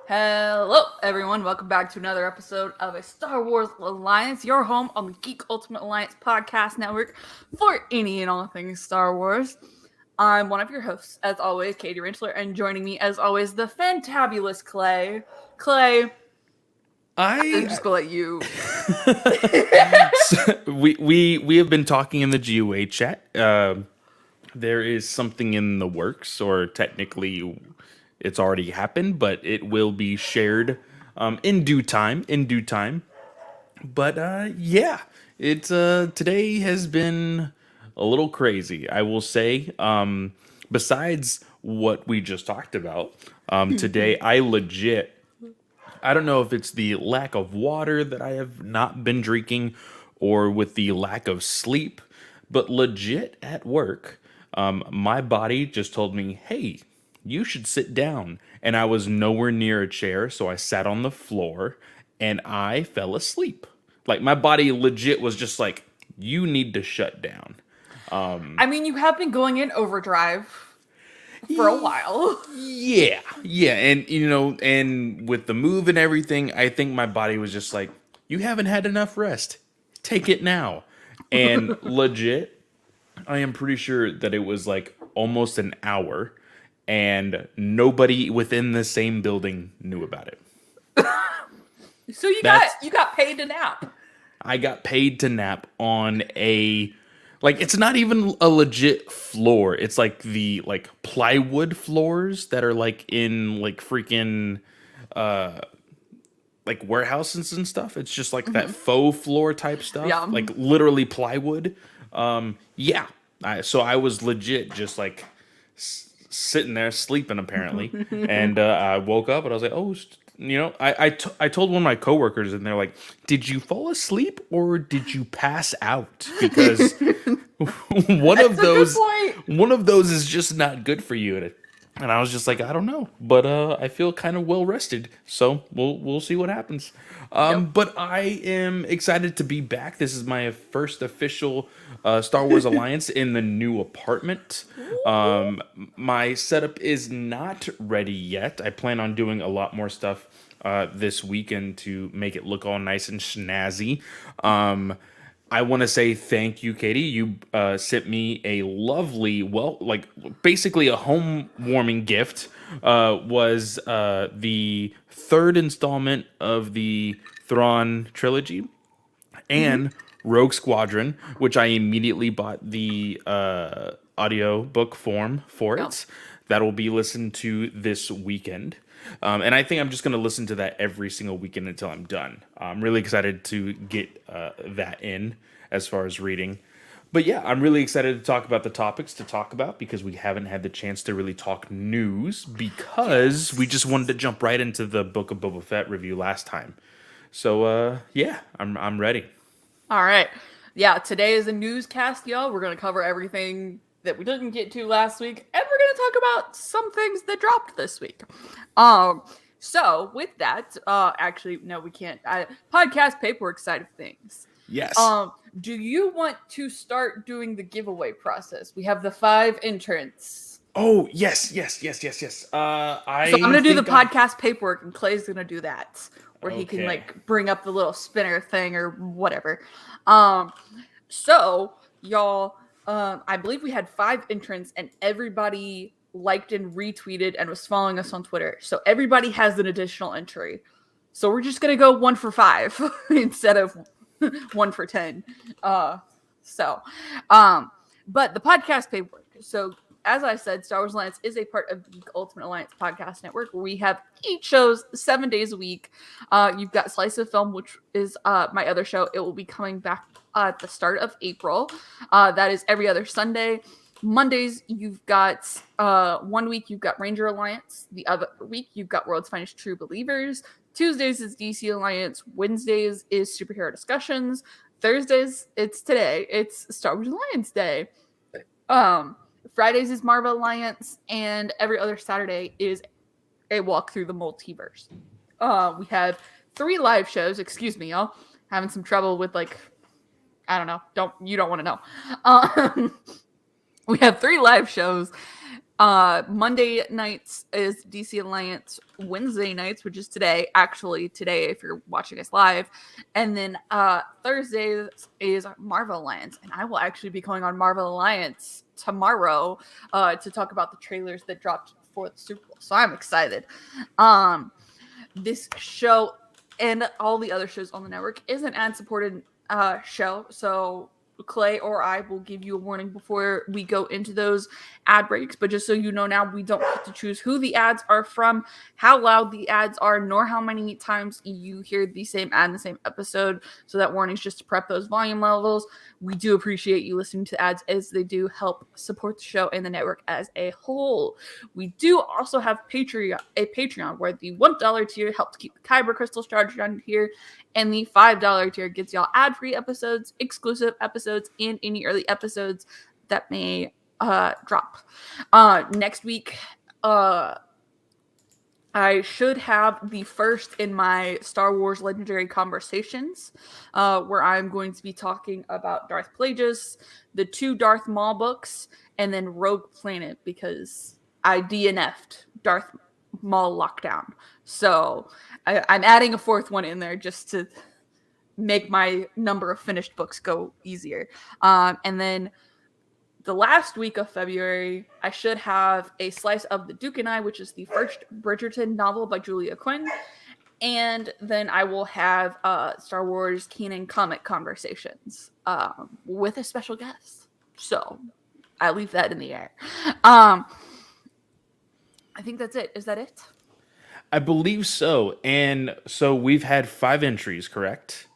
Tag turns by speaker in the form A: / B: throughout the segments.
A: Hello, everyone. Welcome back to another episode of a Star Wars Alliance, your home on the Geek Ultimate Alliance podcast network for any and all things Star Wars. I'm one of your hosts, as always, Katie Rinchler, and joining me, as always, the fantabulous Clay. Clay, I'm
B: I
A: just gonna let you.
B: so we have been talking in the GUA chat. There is something in the works, or technically, it's already happened, but it will be shared in due time. In due time. But yeah, it's today has been a little crazy, I will say. Besides what we just talked about, today I legit I don't know if it's the lack of water that I have not been drinking or with the lack of sleep, but legit at work, my body just told me, hey, you should sit down. And I was nowhere near a chair, so I sat on the floor and I fell asleep. Like my body legit was just like, you need to shut down.
A: I mean, you have been going in overdrive for a while.
B: Yeah, and and with the move and everything, I think my body was just like, "You haven't had enough rest. Take it now." And legit, I am pretty sure that it was like almost an hour, and nobody within the same building knew about it.
A: So you got
B: That's
A: you got paid to nap.
B: I got paid to nap on a like it's not even a legit floor. It's like the like plywood floors that are like in like freaking like warehouses and stuff. It's just like that faux floor type stuff,
A: Yeah.
B: like literally plywood. Yeah. So I was legit just like sitting there sleeping apparently, and I woke up and I was like, oh, I told one of my coworkers and they're like, did you fall asleep or did you pass out? Because one
A: That's
B: of
A: a good
B: those
A: point.
B: one of those is just not good for you. And I was just like, I don't know, but I feel kind of well rested, so we'll see what happens.
A: Yep.
B: But I am excited to be back. This is my first official Star Wars Alliance in the new apartment. My setup is not ready yet. I plan on doing a lot more stuff this weekend to make it look all nice and snazzy. I want to say thank you, Katie. You sent me a lovely, well, like basically a home warming gift. Was the third installment of the Thrawn trilogy
A: Mm-hmm.
B: and Rogue Squadron, which I immediately bought the audio book form for
A: Yep.
B: it. That will be listened to this weekend. And I think I'm just going to listen to that every single weekend until I'm done. I'm really excited to get that in as far as reading. But yeah, I'm really excited to talk about the topics to talk about because we haven't had the chance to really talk news because we just wanted to
A: Yes.
B: jump right into the Book of Boba Fett review last time. So yeah, I'm ready.
A: All right. Yeah, today is a newscast, y'all. We're going to cover everything that we didn't get to last week, and we're going to talk about some things that dropped this week. Um, so with that, actually, no, we can't. Podcast paperwork side of things.
B: Yes.
A: Um, do you want to start doing the giveaway process? We have the 5 entrants.
B: Oh yes.
A: So I'm
B: I
A: gonna do the
B: think I
A: podcast paperwork, and Clay's gonna do that, where he can
B: okay.
A: like bring up the little spinner thing or whatever. Um, so y'all, I believe we had 5 entrants, and everybody liked and retweeted and was following us on Twitter. So everybody has an additional entry. So we're just gonna go 1 for 5 instead of 1 for 10. Uh, so, um, but the podcast paperwork. So as I said, Star Wars Alliance is a part of the Geek Ultimate Alliance podcast network where we have 8 shows 7 days a week. You've got Slice of Film, which is my other show. It will be coming back at the start of April. That is every other Sunday. Mondays, you've got 1 week, you've got Ranger Alliance. The other week, you've got World's Finest True Believers. Tuesdays is DC Alliance. Wednesdays is Superhero Discussions. Thursdays, it's today. It's Star Wars Alliance Day. Um, Fridays is Marvel Alliance, and every other Saturday is a walk through the multiverse. We have 3 live shows. Excuse me, y'all. Having some trouble with like, I don't know. You don't want to know. We have 3 live shows. Monday nights is DC Alliance. Wednesday nights, which is today, actually today if you're watching us live, and then Thursdays is Marvel Alliance, and I will actually be going on Marvel Alliance tomorrow to talk about the trailers that dropped for the Super Bowl. So I'm excited. Um, this show and all the other shows on the network is an ad-supported show, so Clay or I will give you a warning before we go into those ad breaks. But just so you know now, we don't get to choose who the ads are from, how loud the ads are, nor how many times you hear the same ad in the same episode. So that warning is just to prep those volume levels. We do appreciate you listening to ads, as they do help support the show and the network as a whole. We do also have a Patreon where the $1 tier helps keep the Kyber crystals charged on here, and the $5 tier gets y'all ad-free episodes, exclusive episodes, and any early episodes that may drop. Next week, I should have the first in my Star Wars Legendary Conversations, where I'm going to be talking about Darth Plagueis, the 2 Darth Maul books, and then Rogue Planet, because I DNF'd Darth Maul Lockdown. So I'm adding a 4th one in there just to make my number of finished books go easier. And then the last week of February, I should have A Slice of the Duke and I, which is the first Bridgerton novel by Julia Quinn. And then I will have Star Wars Canon comic conversations with a special guest. So I leave that in the air. I think that's it. Is that it?
B: I believe so. And so we've had 5 entries, correct?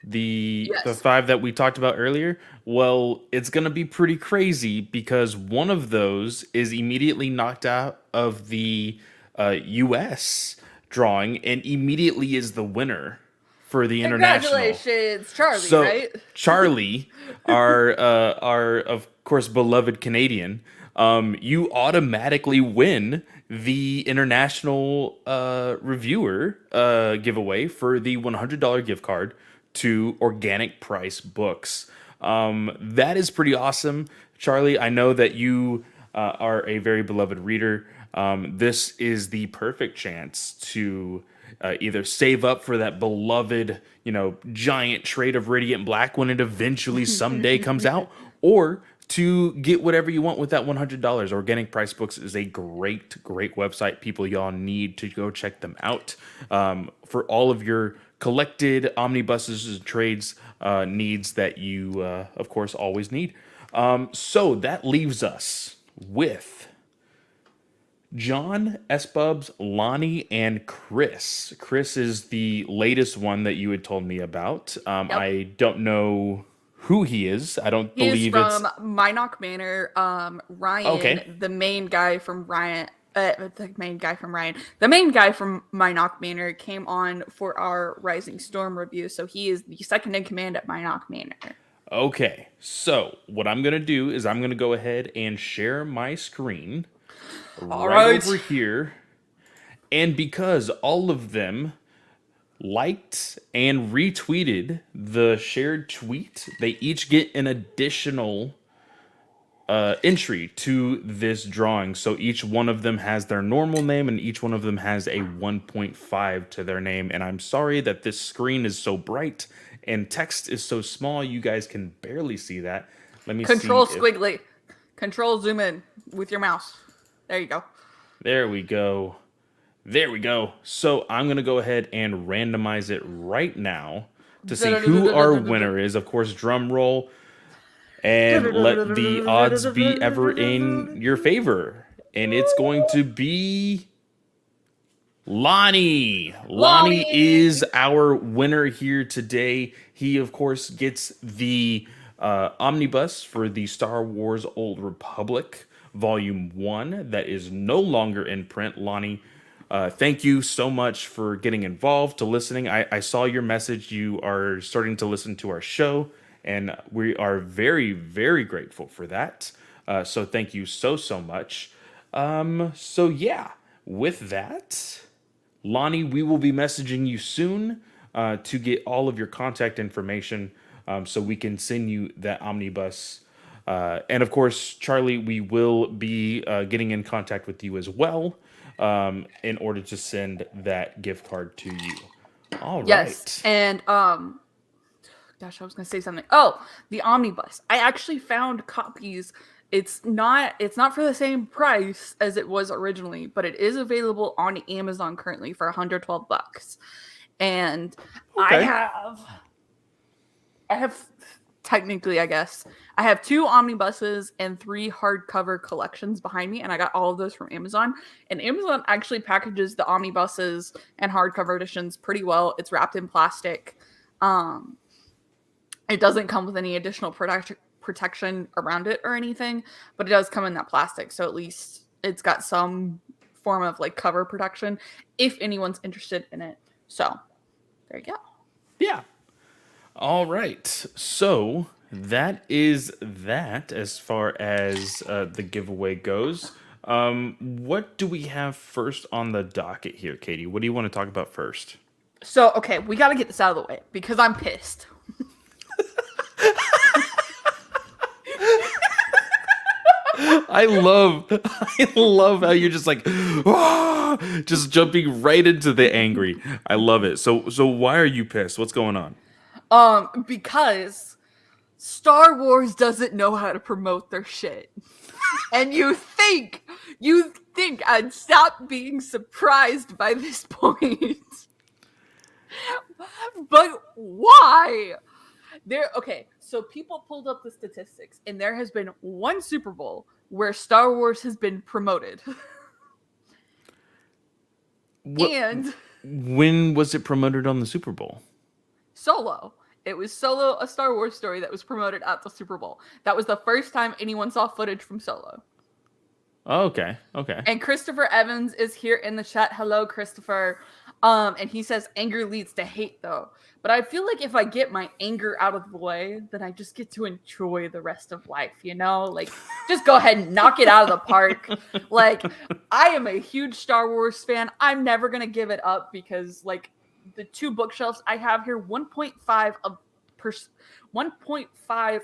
B: The
A: Yes.
B: 5 that we talked about earlier. Well, it's going to be pretty crazy because one of those is immediately knocked out of the US drawing and immediately is the winner for the international.
A: Congratulations, Charlie,
B: So
A: right?
B: Charlie, our of course beloved Canadian, you automatically win the international reviewer giveaway for the $100 gift card to Organic Price Books. That is pretty awesome, Charlie. I know that you are a very beloved reader. This is the perfect chance to either save up for that beloved, giant trade of Radiant Black when it eventually someday comes out, or to get whatever you want with that $100. Organic Price Books is a great, great website. People, y'all need to go check them out for all of your collected omnibuses and trades needs that you, of course, always need. So that leaves us with John, S-Bubs, Lonnie, and Chris. Chris is the latest one that you had told me about.
A: Yep.
B: I don't know who he is. I don't
A: He is
B: believe it's...
A: from Minot Manor. Ryan,
B: Okay.
A: the main guy from Ryan, the main guy from Minot Manor came on for our Rising Storm review, so he is the second in command at Minot Manor.
B: Okay. So what I'm going to do is I'm going to go ahead and share my screen
A: All
B: right
A: right.
B: over here. And because all of them liked and retweeted the shared tweet, they each get an additional entry to this drawing. So each one of them has their normal name and each one of them has a 1.5 to their name. And I'm sorry that this screen is so bright and text is so small, you guys can barely see that. Let me
A: Control
B: see.
A: squiggly. Control zoom in with your mouse. There you go.
B: There we go. There we go. So I'm going to go ahead and randomize it right now to see who our winner is. Of course, drum roll. And let the odds be ever in your favor. And it's going to be Lonnie. Lonnie is our winner here today. He, of course, gets the omnibus for the Star Wars Old Republic Volume 1 that is no longer in print. Lonnie, thank you so much for getting involved, to listening. I saw your message. You are starting to listen to our show, and we are very, very grateful for that. So thank you so much. So yeah, with that, Lonnie, we will be messaging you soon to get all of your contact information so we can send you that omnibus And of course, Charlie, we will be getting in contact with you as well in order to send that gift card to you. All
A: Yes,
B: right.
A: and gosh, I was gonna say something. Oh, the omnibus. I actually found copies. It's not for the same price as it was originally, but it is available on Amazon currently for $112. And I
B: Okay.
A: have I have technically, I guess, I have two omnibuses and three hardcover collections behind me, and I got all of those from Amazon. And Amazon actually packages the omnibuses and hardcover editions pretty well. It's wrapped in plastic. Um, it doesn't come with any additional protection around it or anything, but it does come in that plastic. So at least it's got some form of like cover protection if anyone's interested in it. So there you go.
B: Yeah. All right. So that is that as far as the giveaway goes. What do we have first on the docket here, Katie? What do you want to talk about first?
A: So okay, we got to get this out of the way because I'm pissed.
B: I love how you're just like "Ah," just jumping right into the angry. I love it. So why are you pissed? What's going on?
A: Because Star Wars doesn't know how to promote their shit. And you think I'd stop being surprised by this point. But why? Okay, so people pulled up the statistics and there has been one Super Bowl where Star Wars has been promoted.
B: What
A: And
B: when was it promoted on the Super Bowl?
A: Solo. It was Solo, a Star Wars story that was promoted at the Super Bowl. That was the first time anyone saw footage from Solo.
B: Oh, okay. Okay.
A: And Christopher Evans is here in the chat. Hello, Christopher. And he says anger leads to hate, though. But I feel like if I get my anger out of the way, then I just get to enjoy the rest of life, you know? Like, just go ahead and knock it out of the park. Like, I am a huge Star Wars fan. I'm never gonna give it up because, like, the two bookshelves I have here, 1.5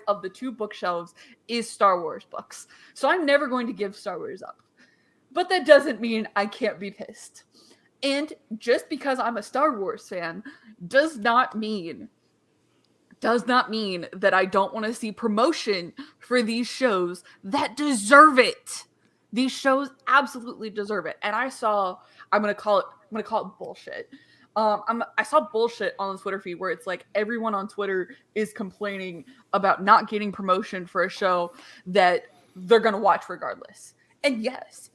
A: of the two bookshelves is Star Wars books. So I'm never going to give Star Wars up. But that doesn't mean I can't be pissed. And just because I'm a Star Wars fan does not mean that I don't want to see promotion for these shows that deserve it. These shows absolutely deserve it. And I'm gonna call it bullshit. I saw bullshit on the Twitter feed where it's like everyone on Twitter is complaining about not getting promotion for a show that they're gonna watch regardless. And yes,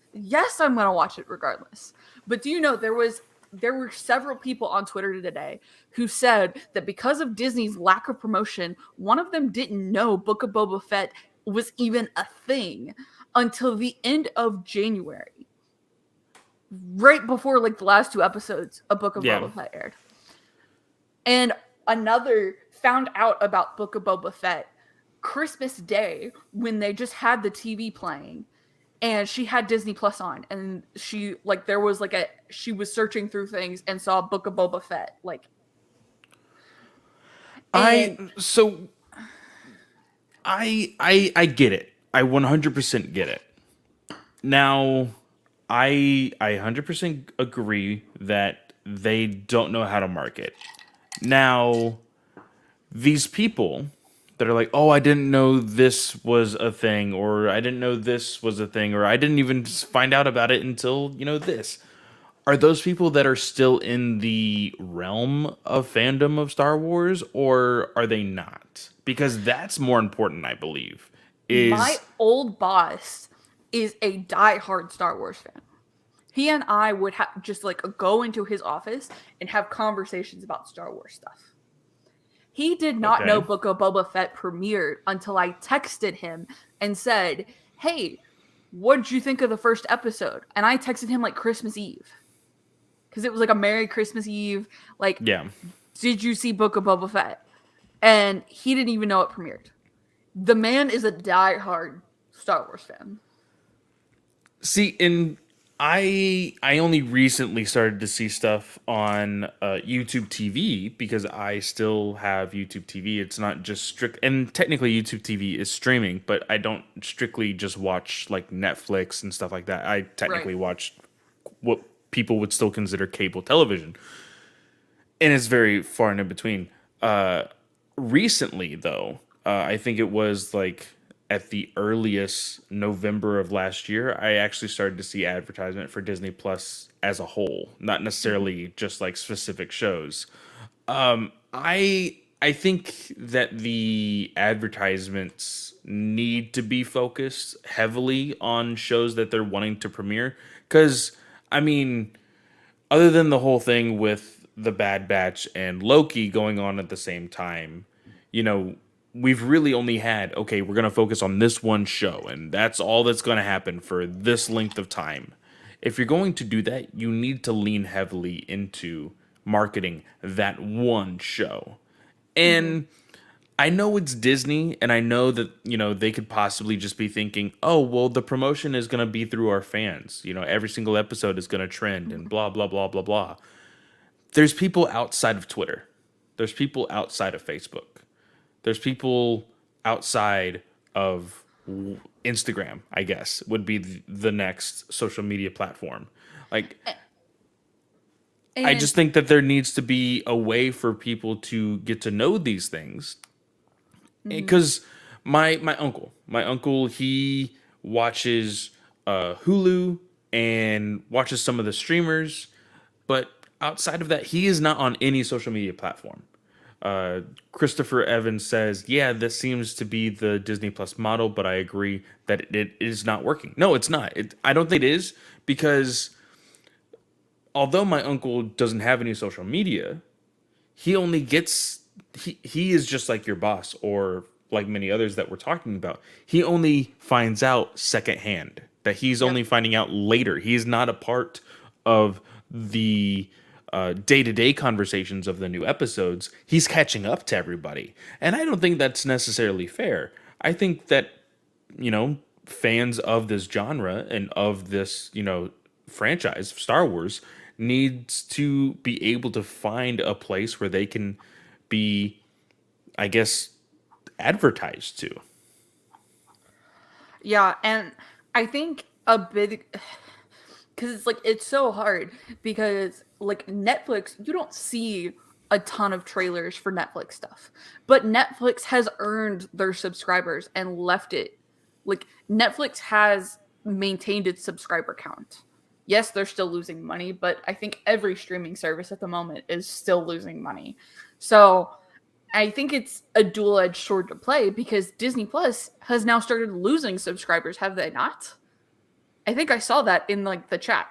A: I'm gonna watch it regardless. But do you know there were several people on Twitter today who said that because of Disney's lack of promotion, one of them didn't know Book of Boba Fett was even a thing until the end of January. Right before like the last two episodes of Book of Boba Fett aired. And another found out about Book of Boba Fett Christmas Day when they just had the TV playing. And she had Disney Plus on, and she was searching through things and saw Book of Boba Fett.
B: I get it. I 100% get it. Now, I 100% agree that they don't know how to market. Now, these people that are like, oh, I didn't know this was a thing, or I didn't know this was a thing, or I didn't even find out about it until, this. Are those people that are still in the realm of fandom of Star Wars, or are they not? Because that's more important, I believe.
A: My
B: Is
A: old boss is a diehard Star Wars fan. He and I would just go into his office and have conversations about Star Wars stuff. He did not know Book of Boba Fett premiered until I texted him and said, hey, what did you think of the first episode? And I texted him Christmas Eve. Because it was a Merry Christmas Eve. Did you see Book of Boba Fett? And he didn't even know it premiered. The man is a diehard Star Wars fan.
B: See, in I only recently started to see stuff on YouTube TV because I still have YouTube TV. It's not just strict, and technically YouTube TV is streaming, but I don't strictly just watch like Netflix and stuff like that. I
A: Right.
B: technically watch what people would still consider cable television, and it's very far and in between. Recently, though, I think it was like at the earliest November of last year, I actually started to see advertisement for Disney Plus as a whole, not
A: Mhm.
B: necessarily just like specific shows. I think that the advertisements need to be focused heavily on shows that they're wanting to premiere because I mean other than the whole thing with the Bad Batch and Loki going on at the same time, you know, we've really only had, okay, we're going to focus on this one show, and that's all that's going to happen for this length of time. If you're going to do that, you need to lean heavily into marketing that one show.
A: Mhm.
B: And I know it's Disney, and I know that, they could possibly just be thinking, oh, well, the promotion is going to be through our fans. Every single episode is going to trend and blah, blah, blah, blah, blah. There's people outside of Twitter. There's people outside of Facebook. There's people outside of Instagram, I guess, would be the next social media platform. Like, I
A: And
B: just think that there needs to be a way for people to get to know these things
A: mhm.
B: because my uncle he watches Hulu and watches some of the streamers, but outside of that, he is not on any social media platform. Christopher Evans says, "Yeah, this seems to be the Disney Plus model, but I agree that it is not working." No, it's not. I don't think it is because although my uncle doesn't have any social media, he only gets he is just like your boss or like many others that we're talking about. He only finds out secondhand that he's
A: Yep.
B: only finding out later. He is not a part of the day-to-day conversations of the new episodes. He's catching up to everybody, and I don't think that's necessarily fair. I think that you know fans of this genre and of this franchise Star Wars needs to be able to find a place where they can be, I guess, advertised to.
A: Yeah, and I think a big because it's like it's so hard because like Netflix, you don't see a ton of trailers for Netflix stuff. But Netflix has earned their subscribers and left it. Like Netflix has maintained its subscriber count. Yes, they're still losing money, but I think every streaming service at the moment is still losing money. So I think it's a dual-edged sword to play because Disney Plus has now started losing subscribers, have they not? I think I saw that in like the chat.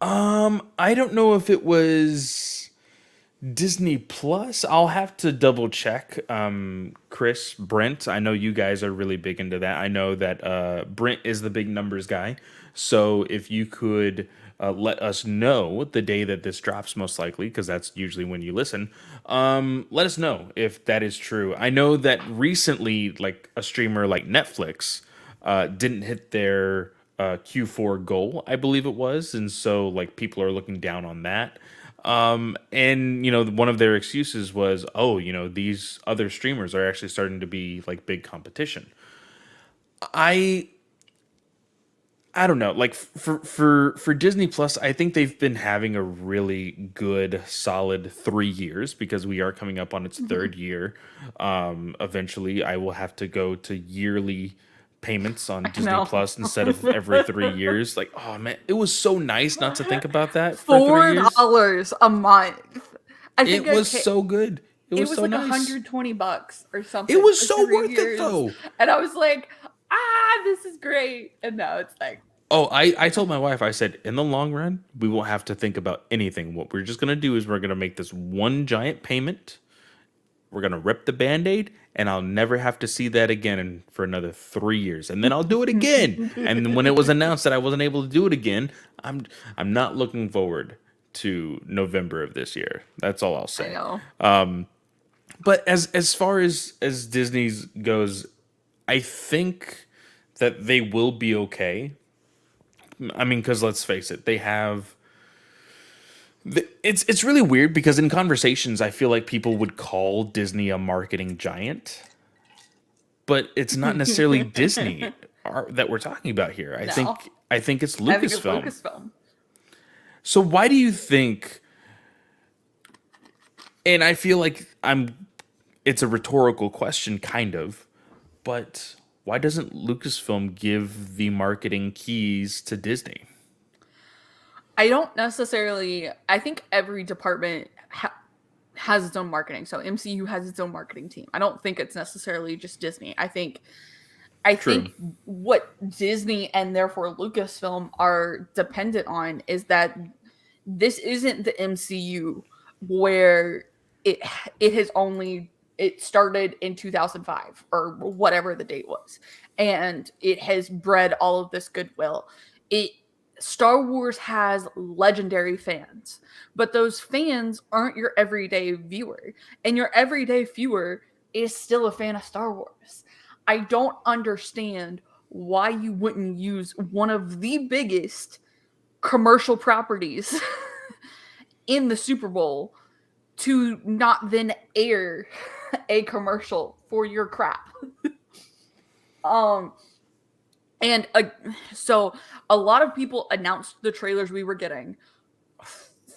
B: I don't know if it was Disney Plus. I'll have to double check. Chris, Brent, I know you guys are really big into that. I know that Brent is the big numbers guy. So if you could let us know the day that this drops, most likely, because that's usually when you listen, let us know if that is true. I know that recently, like a streamer like Netflix didn't hit their Q4 goal, I believe it was. And so, like, people are looking down on that. And one of their excuses was, oh, these other streamers are actually starting to be like big competition. I I don't know. Like for Disney Plus, I think they've been having a really good, solid 3 years because we are coming up on its
A: Mhm.
B: third year. Eventually, I will have to go to yearly payments on
A: I
B: Disney
A: know.
B: Plus instead of every 3 years. Like, oh man, it was so nice not to think about that for three
A: Four
B: years.
A: dollars a month. I think
B: It
A: I
B: was
A: paid.
B: so good. It
A: It
B: was
A: was
B: so
A: like
B: nice.
A: $120 or
B: It
A: something
B: was
A: for
B: so
A: 3
B: worth it
A: years,
B: though.
A: and I was like, this is great. And now it's like,
B: Oh, I told my wife, I said, in the long run, we won't have to think about anything. What we're just going to do is we're going to make this one giant payment. We're going to rip the band aid, and I'll never have to see that again for another 3 years. And then I'll do it again. And then when it was announced that I wasn't able to do it again, I'm, I'm not looking forward to November of this year. That's all I'll
A: I
B: say.
A: know.
B: But as far as Disney's goes, I think that they will be okay I mean, because let's face it, they have. It's really weird because in conversations, I feel like people would call Disney a marketing giant, but it's not necessarily Disney that we're talking about here. I
A: No,
B: think I think it's
A: I think it's
B: Lucasfilm.
A: Lucasfilm.
B: So why do you think? And I feel like I'm. It's a rhetorical question, kind of, but why doesn't Lucasfilm give the marketing keys to Disney?
A: I don't necessarily. I think every department has its own marketing. So MCU has its own marketing team. I don't think it's necessarily just Disney. I
B: True.
A: think what Disney and therefore Lucasfilm are dependent on is that this isn't the MCU where it it has only it started in 2005 or whatever the date was, and it has bred all of this goodwill. It Star Wars has legendary fans, but those fans aren't your everyday viewer, and your everyday viewer is still a fan of Star Wars. I don't understand why you wouldn't use one of the biggest commercial properties in the Super Bowl to not then air a commercial for your crap. Um and so a lot of people announced the trailers we were getting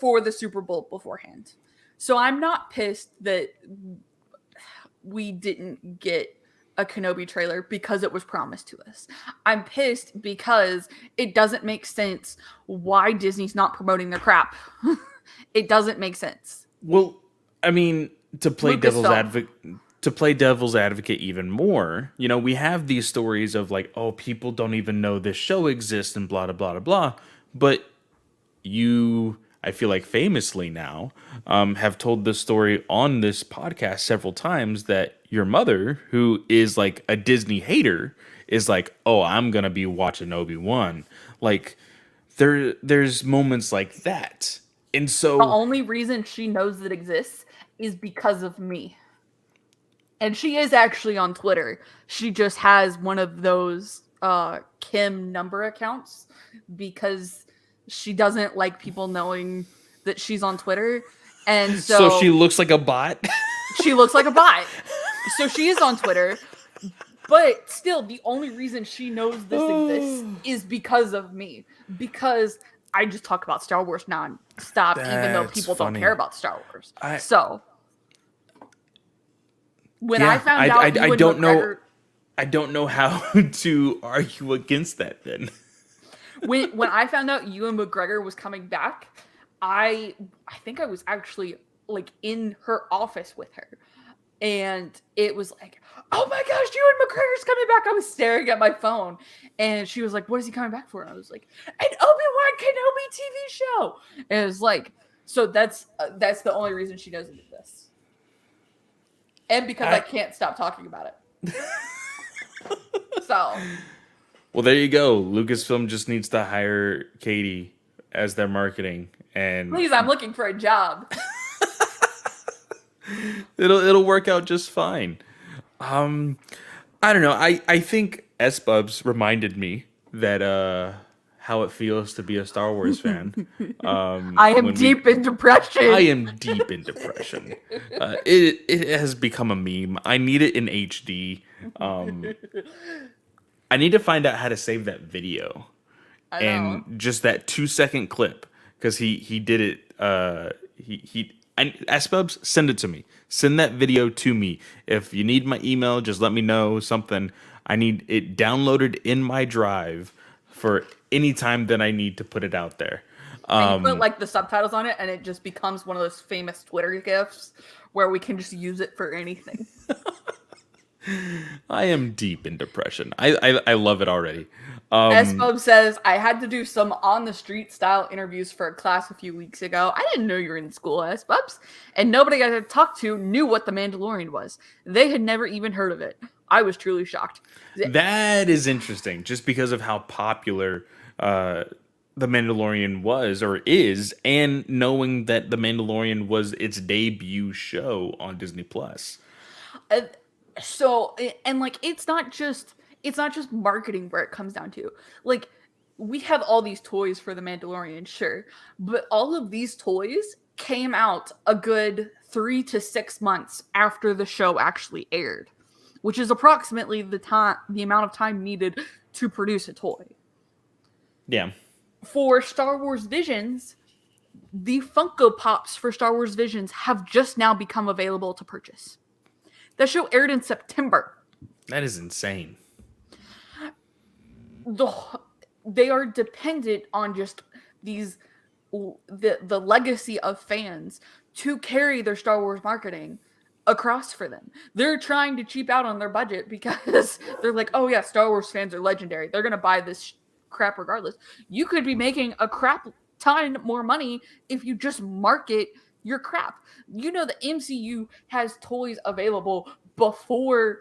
A: for the Super Bowl beforehand. So I'm not pissed that we didn't get a Kenobi trailer because it was promised to us. I'm pissed because it doesn't make sense why Disney's not promoting their crap. It doesn't make sense.
B: Well, I mean, to play devil's
A: Lucasfilm.
B: advocate, even more, we have these stories of like, oh, people don't even know this show exists and blah blah blah blah. But I feel like famously now, have told this story on this podcast several times that your mother, who is like a Disney hater, is like, oh, I'm gonna be watching Obi-Wan. Like, there's moments like that, and
A: The
B: so
A: only reason she knows it exists is because of me. And she is actually on Twitter. She just has one of those Kim number accounts because she doesn't like people knowing that she's on Twitter. And
B: so she
A: so
B: looks like a bot.
A: she looks like a bot. So she is on Twitter, but still the only reason she knows this exists is because of me. Because I just talk about Star Wars non-stop, even though
B: That's
A: people don't care
B: funny.
A: about Star Wars.
B: I
A: So when I
B: Yeah,
A: found out
B: I
A: Ewan
B: don't know.
A: McGregor
B: I don't know how to argue against that. Then
A: when I found out Ewan McGregor was coming back, I think I was actually like in her office with her. And it was like, oh my gosh, Ewan McGregor's coming back. I was staring at my phone. And she was like, what is he coming back for? And I was like, an Obi-Wan Kenobi TV show. And it was like, so that's the only reason she knows it exists. And because I
B: I
A: can't stop talking about it. So
B: well, there you go. Lucasfilm just needs to hire Katie as their marketing, and
A: please, I'm looking for a job.
B: it'll work out just fine. I don't know. I think S Bubs reminded me that how it feels to be a Star Wars fan.
A: I am
B: When we
A: deep in depression.
B: I am deep in depression. It has become a meme. I need it in HD. Um, I need to find out how to save that video
A: I know.
B: and just that 2 second clip because he did it. Asbubs, send it to me. Send that video to me. If you need my email, just let me know something. I need it downloaded in my drive for any time that I need to put it out there.
A: And you put like the subtitles on it, and it just becomes one of those famous Twitter gifs where we can just use it for anything.
B: I am deep in depression. I love it already.
A: S-Bub says, I had to do some on the street style interviews for a class a few weeks ago. I didn't know you were in school, S-Bubs. And nobody I had talked to knew what The Mandalorian was. They had never even heard of it. I was truly shocked.
B: That is interesting, just because of how popular The Mandalorian was or is, and knowing that The Mandalorian was its debut show on Disney Plus.
A: Uh, so, and like, it's not just marketing where it comes down to. Like, we have all these toys for the Mandalorian, sure, but all of these toys came out a good 3 to 6 months after the show actually aired, which is approximately the amount of time needed to produce a toy.
B: Yeah.
A: For Star Wars Visions, the Funko Pops for Star Wars Visions have just now become available to purchase. The show aired in September.
B: That is insane.
A: The they are dependent on just these the legacy of fans to carry their Star Wars marketing across for them. They're trying to cheap out on their budget because they're like, oh yeah, Star Wars fans are legendary. They're gonna buy this crap regardless. You could be making a crap ton more money if you just market your crap. You know, the MCU has toys available before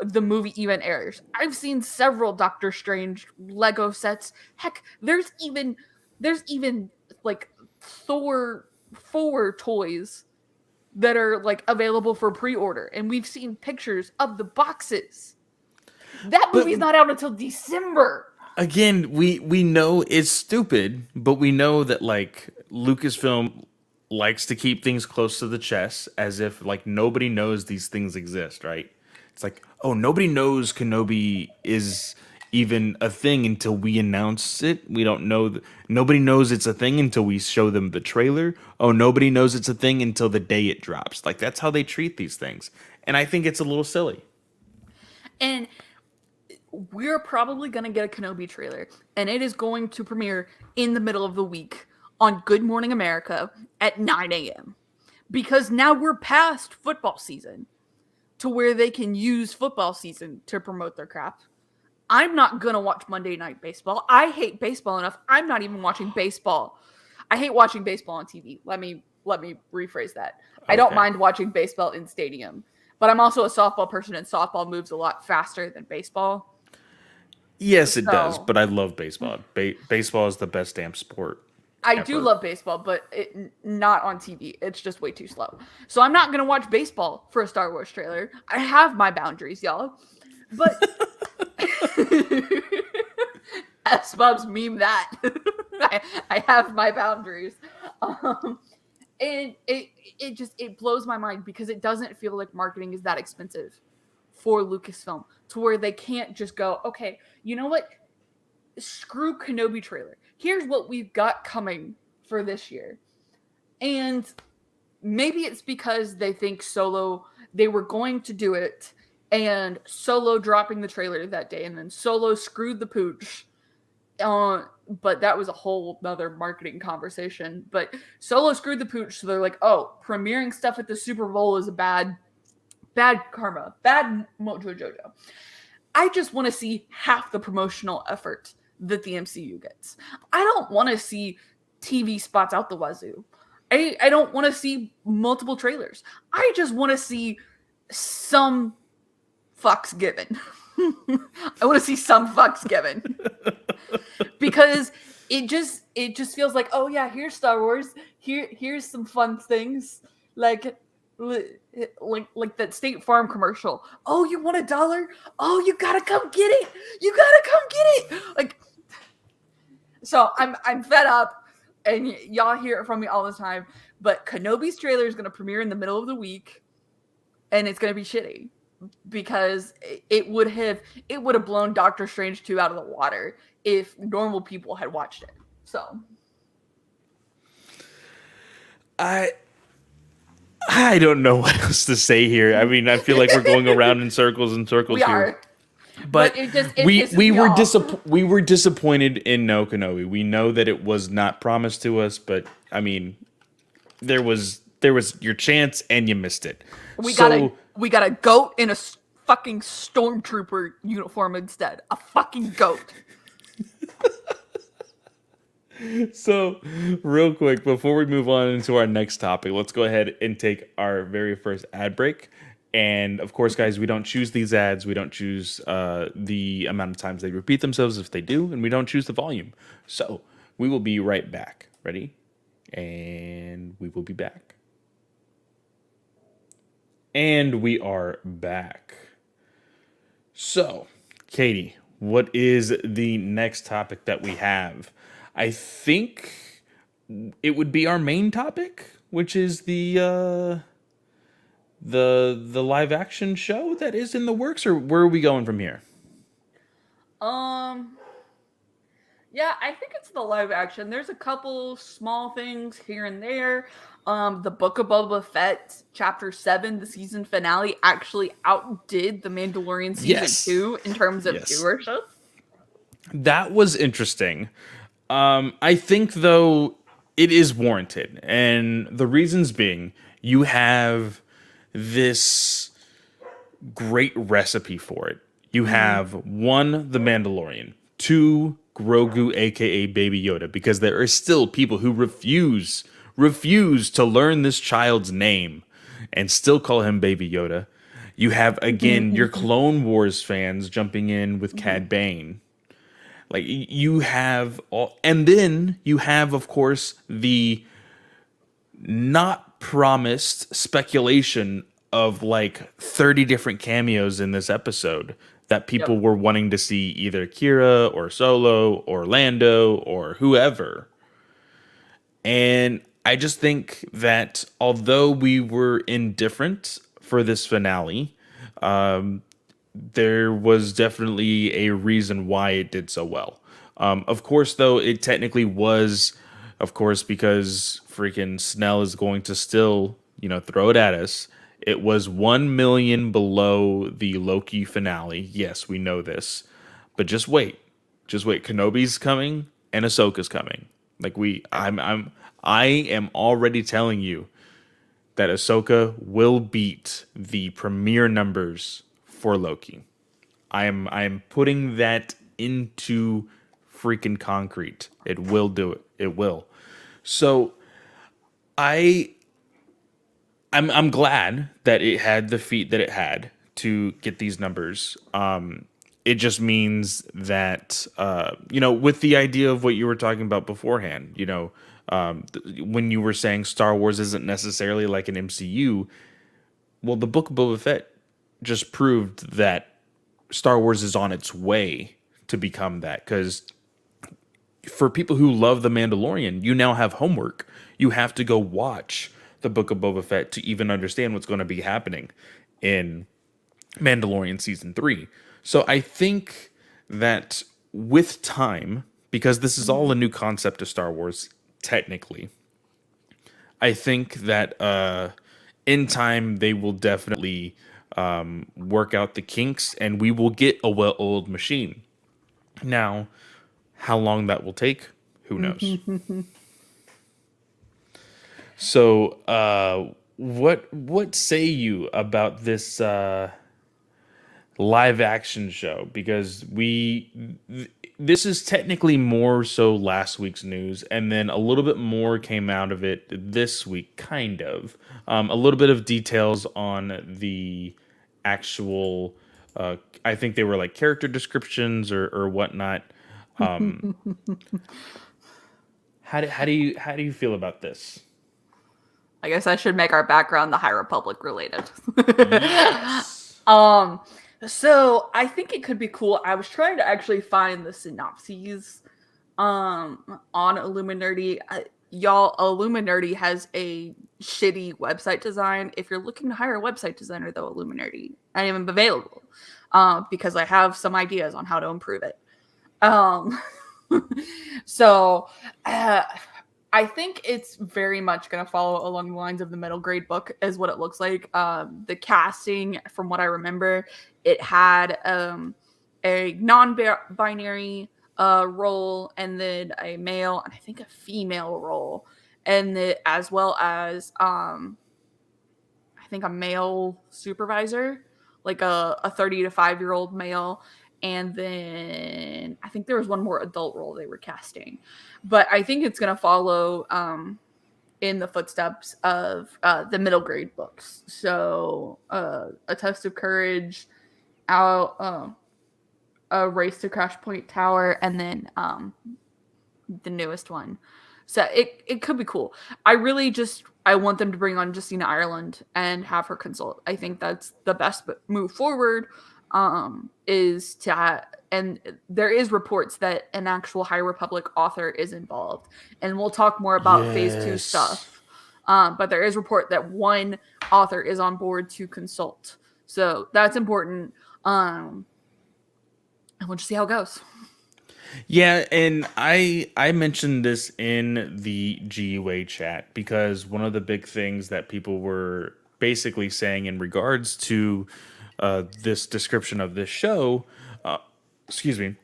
A: the movie even airs. I've seen several Doctor Strange Lego sets. Heck, there's even like Thor 4 toys that are like available for pre-order, and we've seen pictures of the boxes. That movie's not out until December.
B: Again, we know it's stupid, but we know that like Lucasfilm likes to keep things close to the chest, as if like nobody knows these things exist, right? It's like, oh, nobody knows Kenobi is even a thing until we announce it. We don't know. Nobody knows it's a thing until we show them the trailer. Oh, nobody knows it's a thing until the day it drops. Like that's how they treat these things, and I think it's a little silly.
A: And we're probably going to get a Kenobi trailer, and it is going to premiere in the middle of the week on Good Morning America at 9 a.m. Because now we're past football season to where they can use football season to promote their crap. I'm not going to watch Monday Night Baseball. I hate baseball enough. I'm not even watching baseball. I hate watching baseball on TV. Let me rephrase that. I don't mind watching baseball in stadium, but I'm also a softball person, and softball moves a lot faster than baseball.
B: Yes, it does, but I love baseball. Baseball is the best damn sport.
A: I do love baseball, but not on TV. It's just way too slow. So I'm not going to watch baseball for a Star Wars trailer. I have my boundaries, y'all. But S-Bubs meme that. I have my boundaries. And it blows my mind because it doesn't feel like marketing is that expensive for Lucasfilm to where they can't just go, okay, you know what? Screw Kenobi trailer. Here's what we've got coming for this year. And maybe it's because they think they were going to do it, and Solo dropping the trailer that day, and then Solo screwed the pooch. But that was a whole other marketing conversation. But Solo screwed the pooch, so they're like, oh, premiering stuff at the Super Bowl is a bad karma, bad Mojo Jojo. I just want to see half the promotional effort that the MCU gets. I don't want to see TV spots out the wazoo. I don't want to see multiple trailers. I just want to see some fucks given. I want to see some fucks given. Because it just feels like, oh yeah, here's Star Wars. Here's some fun things. Like that State Farm commercial. Oh, you want $1? Oh, you gotta come get it. You gotta come get it. Like, so I'm fed up, and y'all hear it from me all the time. But Kenobi's trailer is gonna premiere in the middle of the week, and it's gonna be shitty because it would have blown Doctor Strange 2 out of the water if normal people had watched it. So
B: I don't know what else to say here. I mean, I feel like we're going around in circles and circles here. But we were disappointed in No Kenobi. We know that it was not promised to us, but I mean, there was your chance and you missed it.
A: We got a goat in a fucking stormtrooper uniform instead. A fucking goat.
B: So, real quick, before we move on into our next topic, let's go ahead and take our very first ad break. And of course, guys, we don't choose these ads. We don't choose the amount of times they repeat themselves if they do, and we don't choose the volume. So, we will be right back. Ready? And we will be back. And we are back. So, Katie, what is the next topic that we have? I think it would be our main topic, which is the live action show that is in the works, or where are we going from here?
A: Um, yeah, I think it's the live action. There's a couple small things here and there. The Book of Boba Fett Chapter 7, the season finale, actually outdid The Mandalorian Season
B: Yes.
A: 2 in terms of
B: Yes.
A: viewership.
B: That was interesting. I think though it is warranted, and the reasons being you have this great recipe for it. You
A: Mm-hmm.
B: have one, the Mandalorian, two, Grogu, aka Baby Yoda, because there are still people who refuse to learn this child's name and still call him Baby Yoda. You have again your Clone Wars fans jumping in with Cad Bane. Like you have all, and then you have, of course, the not promised speculation of like 30 different cameos in this episode that people
A: Yep.
B: were wanting to see either Kira or Solo or Lando or whoever. And I just think that although we were indifferent for this finale, there was definitely a reason why it did so well. Of course, though, it technically was, of course, because freaking Snell is going to still, throw it at us. It was 1 million below the Loki finale. Yes, we know this. But just wait. Just wait. Kenobi's coming and Ahsoka's coming. Like I am already telling you that Ahsoka will beat the premiere numbers for Loki. I am putting that into freaking concrete. It will do it. It will. So I I'm glad that it had the feat that it had to get these numbers. It just means that with the idea of what you were talking about beforehand, when you were saying Star Wars isn't necessarily like an MCU, well, the Book of Boba Fett just proved that Star Wars is on its way to become that. Because for people who love The Mandalorian, you now have homework. You have to go watch the Book of Boba Fett to even understand what's going to be happening in Mandalorian season 3. So I think that with time, because this is all a new concept of Star Wars, technically, I think that in time they will definitely work out the kinks and we will get a well-oiled machine. Now, how long that will take, who knows? So, what say you about this live action show? Because this is technically more so last week's news, and then a little bit more came out of it this week, kind of. A little bit of details on the actual. I think they were like character descriptions or whatnot. How do you feel about this?
A: I guess I should make our background the High Republic related.
B: Yes.
A: um, so I think it could be cool. I was trying to actually find the synopses on Illuminati. Y'all, Illuminati has a shitty website design. If you're looking to hire a website designer, though, Illuminati, I am available because I have some ideas on how to improve it. Um, so I think it's very much going to follow along the lines of the middle grade book, is what it looks like. The casting, from what I remember, it had a non-binary role, and then a male, and I think a female role, and as well as I think a male supervisor, like a 30 to 5-year-old male. And then I think there was one more adult role they were casting. But I think it's going to follow in the footsteps of the middle grade books. So A Test of Courage, out A Race to Crash Point Tower, and then the newest one. So it could be cool. I want them to bring on Justina Ireland and have her consult. I think that's the best move forward. is and there is reports that an actual High Republic author is involved, and we'll talk more about Phase 2
B: Yes.
A: stuff. But there is report that one author is on board to consult, so that's important. And we'll just see how it goes.
B: Yeah, and I mentioned this in the GUA chat because one of the big things that people were basically saying in regards to this description of this show, excuse me,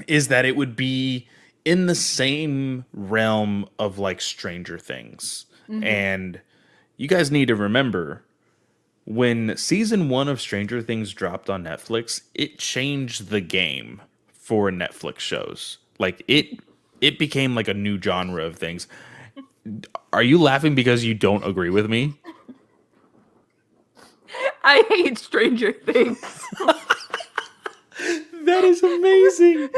B: is that it would be in the same realm of like Stranger Things.
A: Mm-hmm.
B: And you guys need to remember when season 1 of Stranger Things dropped on Netflix, it changed the game for Netflix shows. Like it became like a new genre of things. Are you laughing because you don't agree with me?
A: I hate Stranger Things.
B: That is amazing.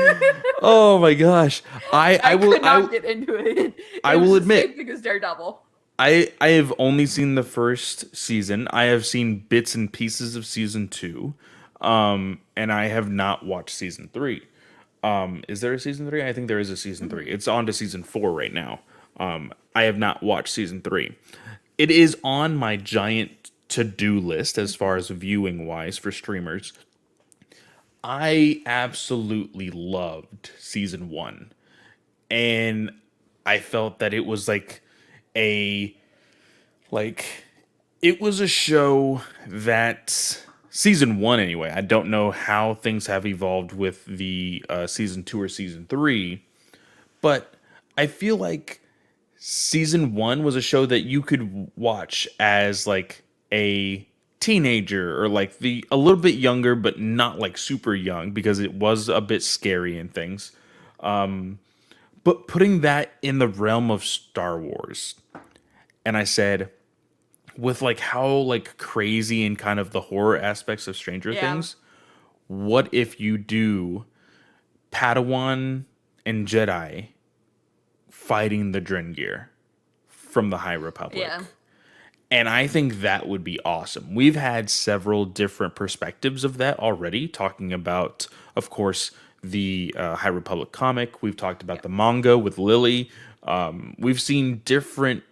B: Oh my gosh. I
A: I
B: will
A: could not get into it.
B: I
A: It was
B: will
A: the same
B: admit
A: thing as Daredevil.
B: I have only seen the first season. I have seen bits and pieces of season 2. And I have not watched season 3. Is there a season 3? I think there is a season 3. It's on to season 4 right now. I have not watched season 3. It is on my giant to-do list as far as viewing wise for streamers. I absolutely loved season 1, and I felt that it was a like it was a show that season 1 anyway. I don't know how things have evolved with the season 2 or season 3, but I feel like season 1 was a show that you could watch as like a teenager or like the a little bit younger but not like super young because it was a bit scary and things. But putting that in the realm of Star Wars, and I said, with like how like crazy and kind of the horror aspects of Stranger
A: Yeah.
B: Things, what if you do Padawan and Jedi fighting the Drengir from the High Republic?
A: Yeah.
B: And I think that would be awesome. We've had several different perspectives of that already, talking about, of course, the High Republic comic. We've talked about
A: Yeah.
B: the manga with Lily. We've seen different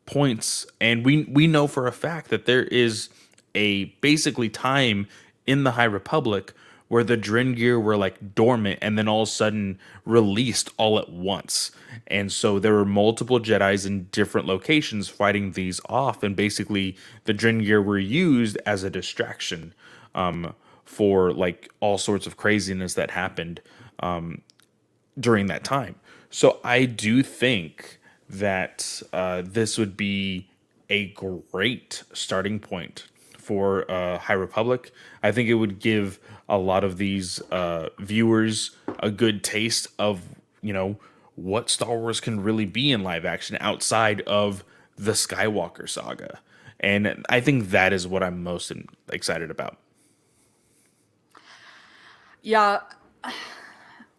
B: points, and we know for a fact that there is a basically time in the High Republic where the Drengir were like dormant and then all of a sudden released all at once. And so there were multiple Jedis in different locations fighting these off, and basically the Drengir were used as a distraction for like all sorts of craziness that happened during that time. So I do think that this would be a great starting point for High Republic. I think it would give a lot of these viewers a good taste of, what Star Wars can really be in live action outside of the Skywalker saga. And I think that is what I'm most excited about.
A: Yeah.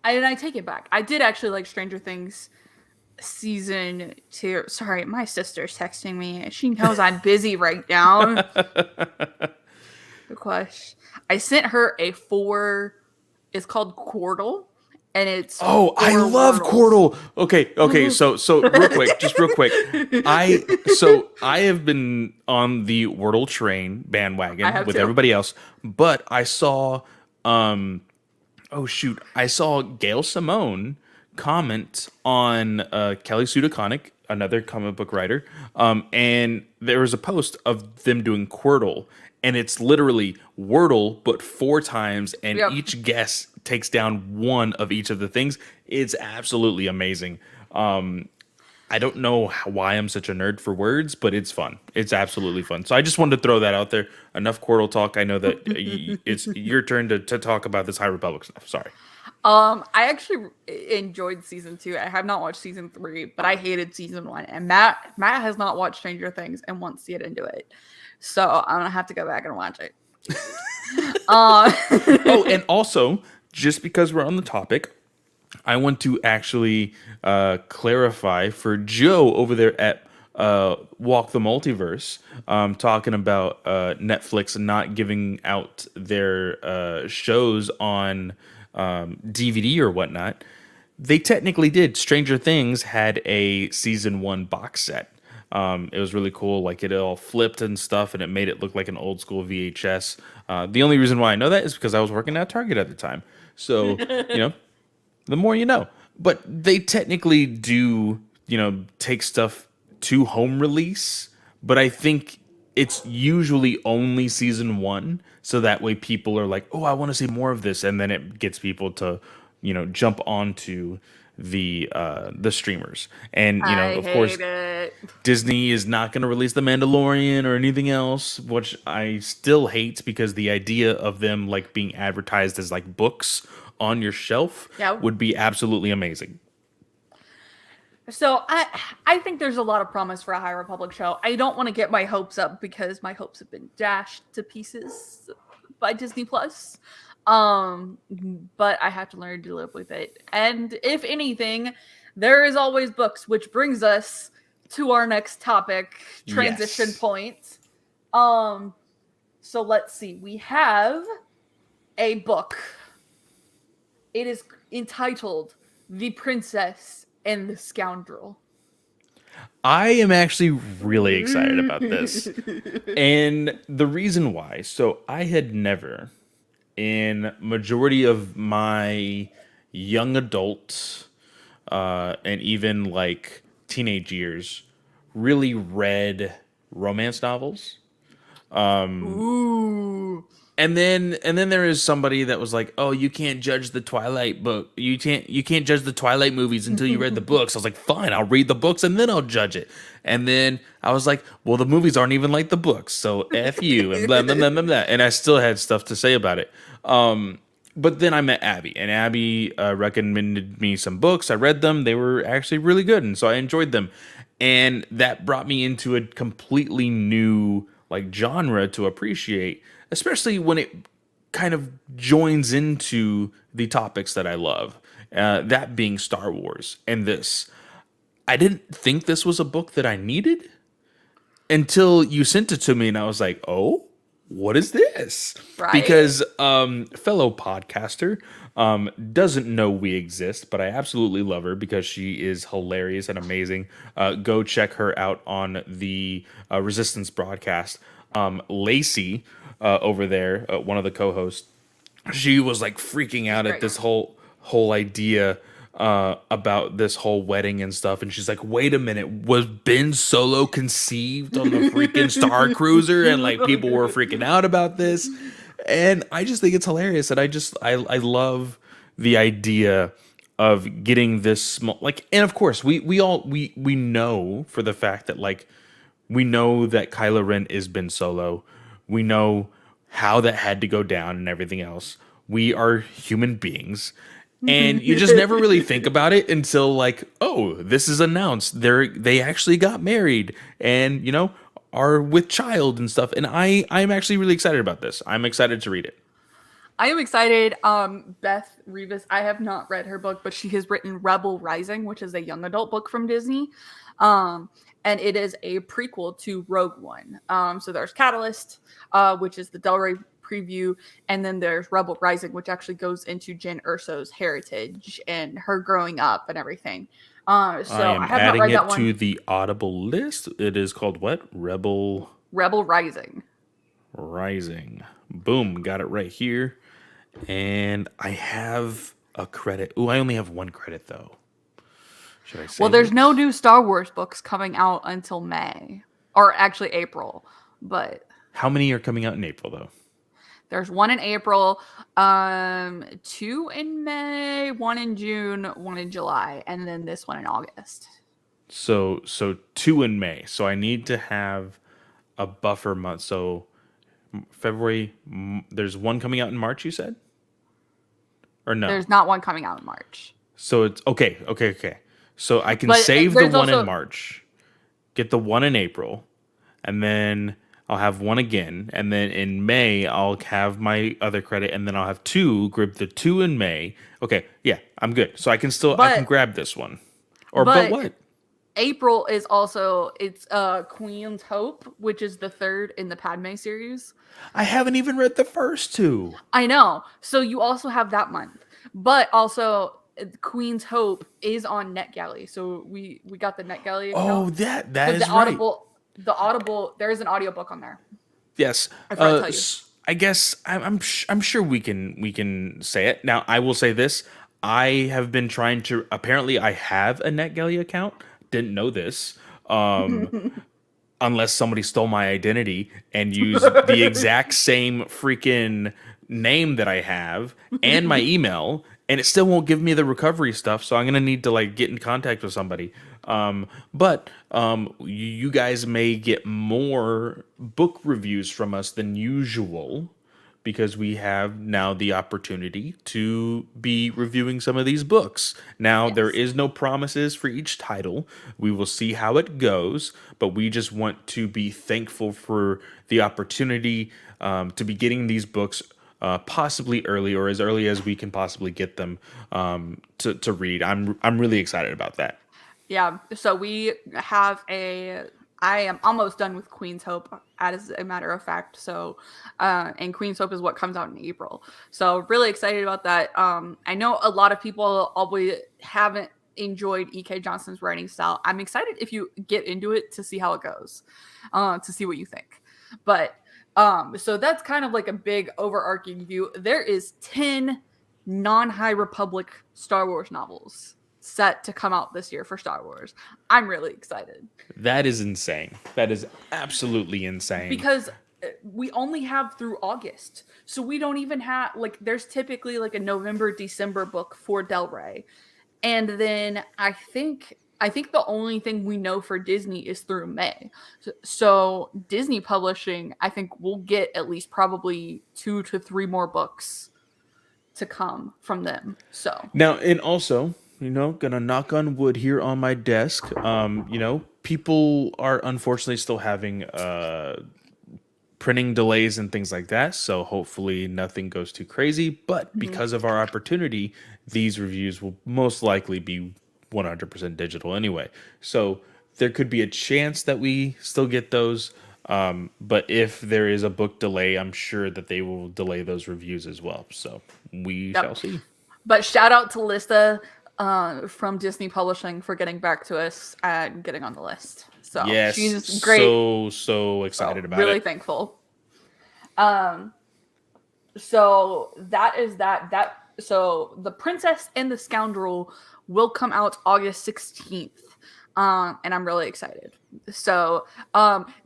A: I take it back. I did actually like Stranger Things season 2. Sorry, my sister's texting me. She knows I'm busy right now. The question. I sent her a 4. It's called Quartal, and it's
B: Oh, I
A: 4
B: love
A: Wordles.
B: Quirtle. Okay. So real quick, just real quick. I have been on the Wordle train
A: I
B: bandwagon
A: have
B: with
A: too.
B: everybody else, but I saw oh shoot, I saw Gail Simone comment on Kelly Sue DeConnick, another comic book writer, and there was a post of them doing Quirtle, and it's literally Wordle but 4 times, and
A: Yep.
B: each guest takes down one of each of the things. It's absolutely amazing. I don't know why I'm such a nerd for words, but it's fun. It's absolutely fun. So I just wanted to throw that out there. Enough Quirtle talk. I know that it's your turn to talk about this High Republic stuff. Sorry.
A: I actually enjoyed season 2. I have not watched season 3, but I hated season 1. And Matt has not watched Stranger Things and wants to get into it, so I'm gonna have to go back and watch it. Uh,
B: Oh, and also, just because we're on the topic, I want to actually clarify for Joe over there at Walk the Multiverse, talking about Netflix not giving out their shows on DVD or whatnot. They technically did. Stranger Things had a season 1 box set. It was really cool. Like it all flipped and stuff, and it made it look like an old school VHS. The only reason why I know that is because I was working at Target at the time. So, you know, the more you know. But they technically do, take stuff to home release, but I think it's usually only season 1, so that way people are like, "Oh, I want to see more of this," and then it gets people to, jump onto the streamers. And,
A: I
B: of course,
A: hate it.
B: Disney is not going to release The Mandalorian or anything else, which I still hate because the idea of them like being advertised as like books on your shelf
A: Yeah.
B: would be absolutely amazing.
A: So I think there's a lot of promise for a High Republic show. I don't want to get my hopes up because my hopes have been dashed to pieces by Disney Plus. But I have to learn to live with it. And if anything, there is always books, which brings us to our next topic, transition
B: Yes.
A: point. So let's see. We have a book. It is entitled The Princess and the Scoundrel.
B: I am actually really excited about this. And the reason why, so I had never, in majority of my young adult and even like teenage years, really read romance novels.
A: Ooh.
B: And then there is somebody that was like, "Oh, you can't judge the Twilight book. You can't judge the Twilight movies until you read the books." I was like, "Fine, I'll read the books and then I'll judge it." And then I was like, "Well, the movies aren't even like the books, so f you," and blah blah blah blah blah. And I still had stuff to say about it. But then I met Abby, and Abby recommended me some books. I read them; they were actually really good, and so I enjoyed them. And that brought me into a completely new like genre to appreciate, especially when it kind of joins into the topics that I love. That being Star Wars and this. I didn't think this was a book that I needed until you sent it to me, and I was like, "Oh, what is this?"
A: Right?
B: Because fellow podcaster doesn't know we exist, but I absolutely love her because she is hilarious and amazing. Go check her out on the Resistance broadcast. Lacey over there, one of the co-hosts, she was like freaking out at
A: Great.
B: this whole idea about this whole wedding and stuff, and she's like, "Wait a minute, was Ben Solo conceived on the freaking Star Cruiser?" And like people were freaking out about this, and I just think it's hilarious, and I love the idea of getting this small like, and of course we know for the fact that like we know that Kylo Ren is Ben Solo. We know how that had to go down and everything else. We are human beings. And you just never really think about it until like, oh, this is announced. They actually got married and, are with child and stuff. And I'm actually really excited about this. I'm excited to read it.
A: I am excited. Beth Revis, I have not read her book, but she has written Rebel Rising, which is a young adult book from Disney. And it is a prequel to Rogue One. So there's Catalyst, which is the Del Rey preview, and then there's Rebel Rising, which actually goes into Jyn Erso's heritage and her growing up and everything. So
B: I am
A: I have not
B: adding
A: read that
B: it
A: one.
B: to the Audible list. It is called what? Rebel
A: Rebel Rising.
B: Rising. Boom, got it right here. And I have a credit. Ooh, I only have one credit though. Should I say?
A: Well, there's no new Star Wars books coming out until May, or actually April. But
B: How many are coming out in April though?
A: there's one in April, two in May, one in June, one in July, and then this one in August.
B: So two in May. So I need to have a buffer month. So February. There's one coming out in March. You said, or no?
A: There's not one coming out in March.
B: So it's okay. Okay. So I can
A: But
B: save the
A: there's
B: one
A: also
B: in March, get the one in April, and then I'll have one again, and then in May I'll have my other credit, and then I'll have two. Grab the two in May. Okay, yeah, I'm good. So I can grab this one. Or but
A: but
B: what?
A: April is also it's Queen's Hope, which is the third in the Padme series.
B: I haven't even read the first two.
A: I know. So you also have that month. But also Queen's Hope is on NetGalley. So we got the NetGalley account.
B: Oh, that
A: So
B: is right.
A: the Audible there is an audiobook on there.
B: Yes.
A: I forgot to tell you.
B: I guess I'm sure we can say it. Now, I will say this. I have been trying to. Apparently, I have a NetGalley account. Didn't know this. Unless somebody stole my identity and used the exact same freaking name that I have and my email, and it still won't give me the recovery stuff. So I'm gonna need to like get in contact with somebody. But you guys may get more book reviews from us than usual because we have now the opportunity to be reviewing some of these books. Now, there
A: Yes.
B: is no promises for each title. We will see how it goes, but we just want to be thankful for the opportunity to be getting these books possibly early or as early as we can possibly get them to read. I'm really excited about that.
A: Yeah. So we have a. I am almost done with Queen's Hope, as a matter of fact. So, and Queen's Hope is what comes out in April. So really excited about that. I know a lot of people always haven't enjoyed E.K. Johnson's writing style. I'm excited if you get into it to see how it goes, to see what you think. But so that's kind of like a big overarching view. There is 10 non-High Republic Star Wars novels set to come out this year for Star Wars. I'm really excited
B: That is insane. That is absolutely insane.
A: because we only have through August. So we don't even have like there's typically like a November December book for Del Rey. And then I think the only thing we know for Disney is through May. So Disney Publishing, I think we'll get at least probably 2 to 3 more books to come from them. So,
B: Now, and also, gonna knock on wood here on my desk. People are unfortunately still having printing delays and things like that. So hopefully nothing goes too crazy. But
A: mhm.
B: because of our opportunity, these reviews will most likely be 100% digital anyway. So there could be a chance that we still get those. But if there is a book delay, I'm sure that they will delay those reviews as well. So we shall
A: Yep.
B: see.
A: But shout out to Lista from Disney Publishing for getting back to us and getting on the list. So
B: Yes,
A: she's great.
B: so
A: So
B: excited about
A: really
B: it.
A: thankful. Um, so that is that. So the Princess and the Scoundrel will come out August 16th. And I'm really excited. So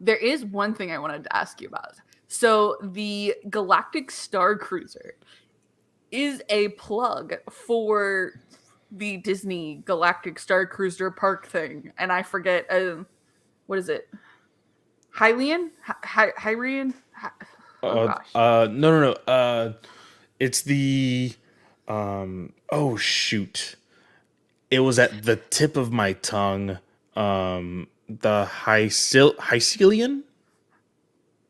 A: there is one thing I wanted to ask you about. So the Galactic Star Cruiser is a plug for the Disney Galactic Star Cruiser park thing, and I forget what is it? Hylian? Hyrian? Oh gosh.
B: No, no, no. It's the oh shoot. It was at the tip of my tongue. The Hycelian?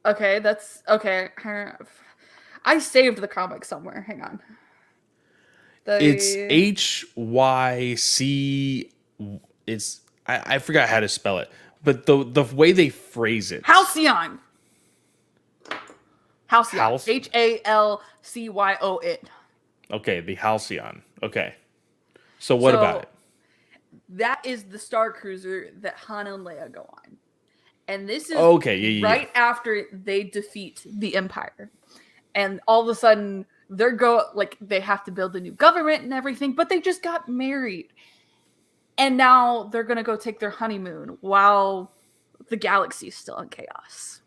A: Okay, that's okay. I saved the comic somewhere. Hang on.
B: It's
A: The
B: HYC. I forgot how to spell it, but the way they phrase it.
A: Halcyon. Halcyon.
B: House.
A: HALCYON.
B: Okay, the Halcyon. Okay. So what about
A: So
B: it?
A: that is the Star Cruiser that Han and Leia go on. And this is
B: Okay, yeah, yeah,
A: right after they defeat the Empire. And all of a sudden they have to build a new government and everything, but they just got married. And now they're gonna go take their honeymoon while the galaxy is still in chaos.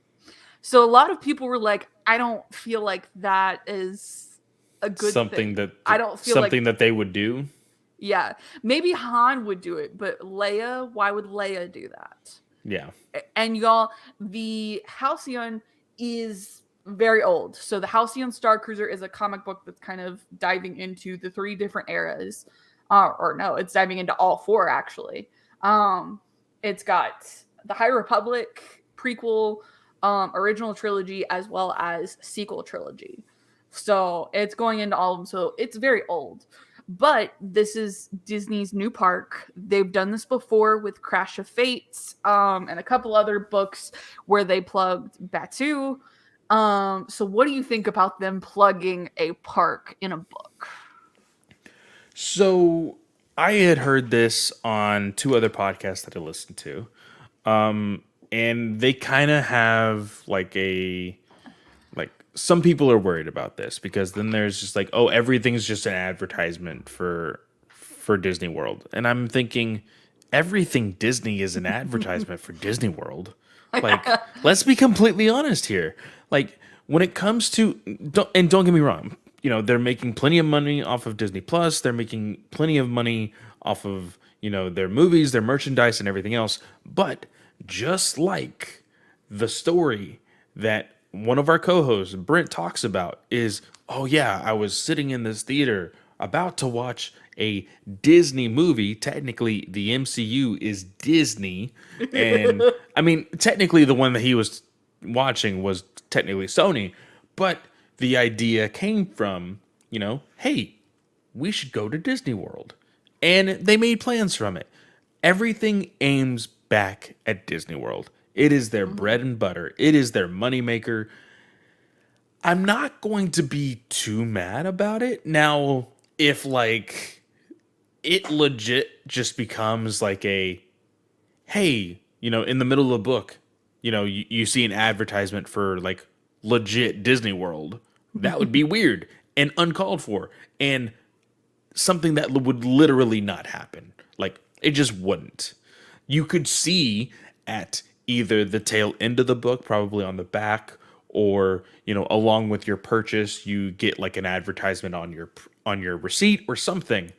A: So a lot of people were like, I don't feel like that is a good
B: something
A: thing.
B: that
A: I don't feel
B: something
A: like
B: that they would do.
A: yeah. Maybe Han would do it, but Leia, why would Leia do that?
B: Yeah.
A: And y'all, the Halcyon is very old. So the Halcyon Star Cruiser is a comic book that's kind of diving into the 3 different eras. Or no, it's diving into all 4 actually. It's got the High Republic prequel, original trilogy, as well as sequel trilogy. So it's going into all of them. So it's very old. But this is Disney's new park. They've done this before with Crash of Fates, and a couple other books where they plugged Batu. So what do you think about them plugging a park in a book?
B: So I had heard this on two other podcasts that I listened to. And they kind of have like some people are worried about this because then there's just like, oh, everything's just an advertisement for Disney World. And I'm thinking everything Disney is an advertisement for Disney World. Like, let's be completely honest here. Like, when it comes to don't get me wrong, they're making plenty of money off of Disney Plus. They're making plenty of money off of, their movies, their merchandise and everything else. But just like the story that one of our co-hosts, Brent, talks about is, oh yeah, I was sitting in this theater about to watch a Disney movie. Technically, the MCU is Disney. And I mean, technically the one that he was watching was technically Sony, but the idea came from, hey, we should go to Disney World. And they made plans from it. Everything aims back at Disney World. It is their bread and butter. It is their moneymaker. I'm not going to be too mad about it. Now, if like it legit just becomes like a, hey, in the middle of a book, you see an advertisement for like legit Disney World, that would be weird and uncalled for and something that would literally not happen. Like, it just wouldn't. You could see at either the tail end of the book, probably on the back, or along with your purchase, you get like an advertisement on your receipt or something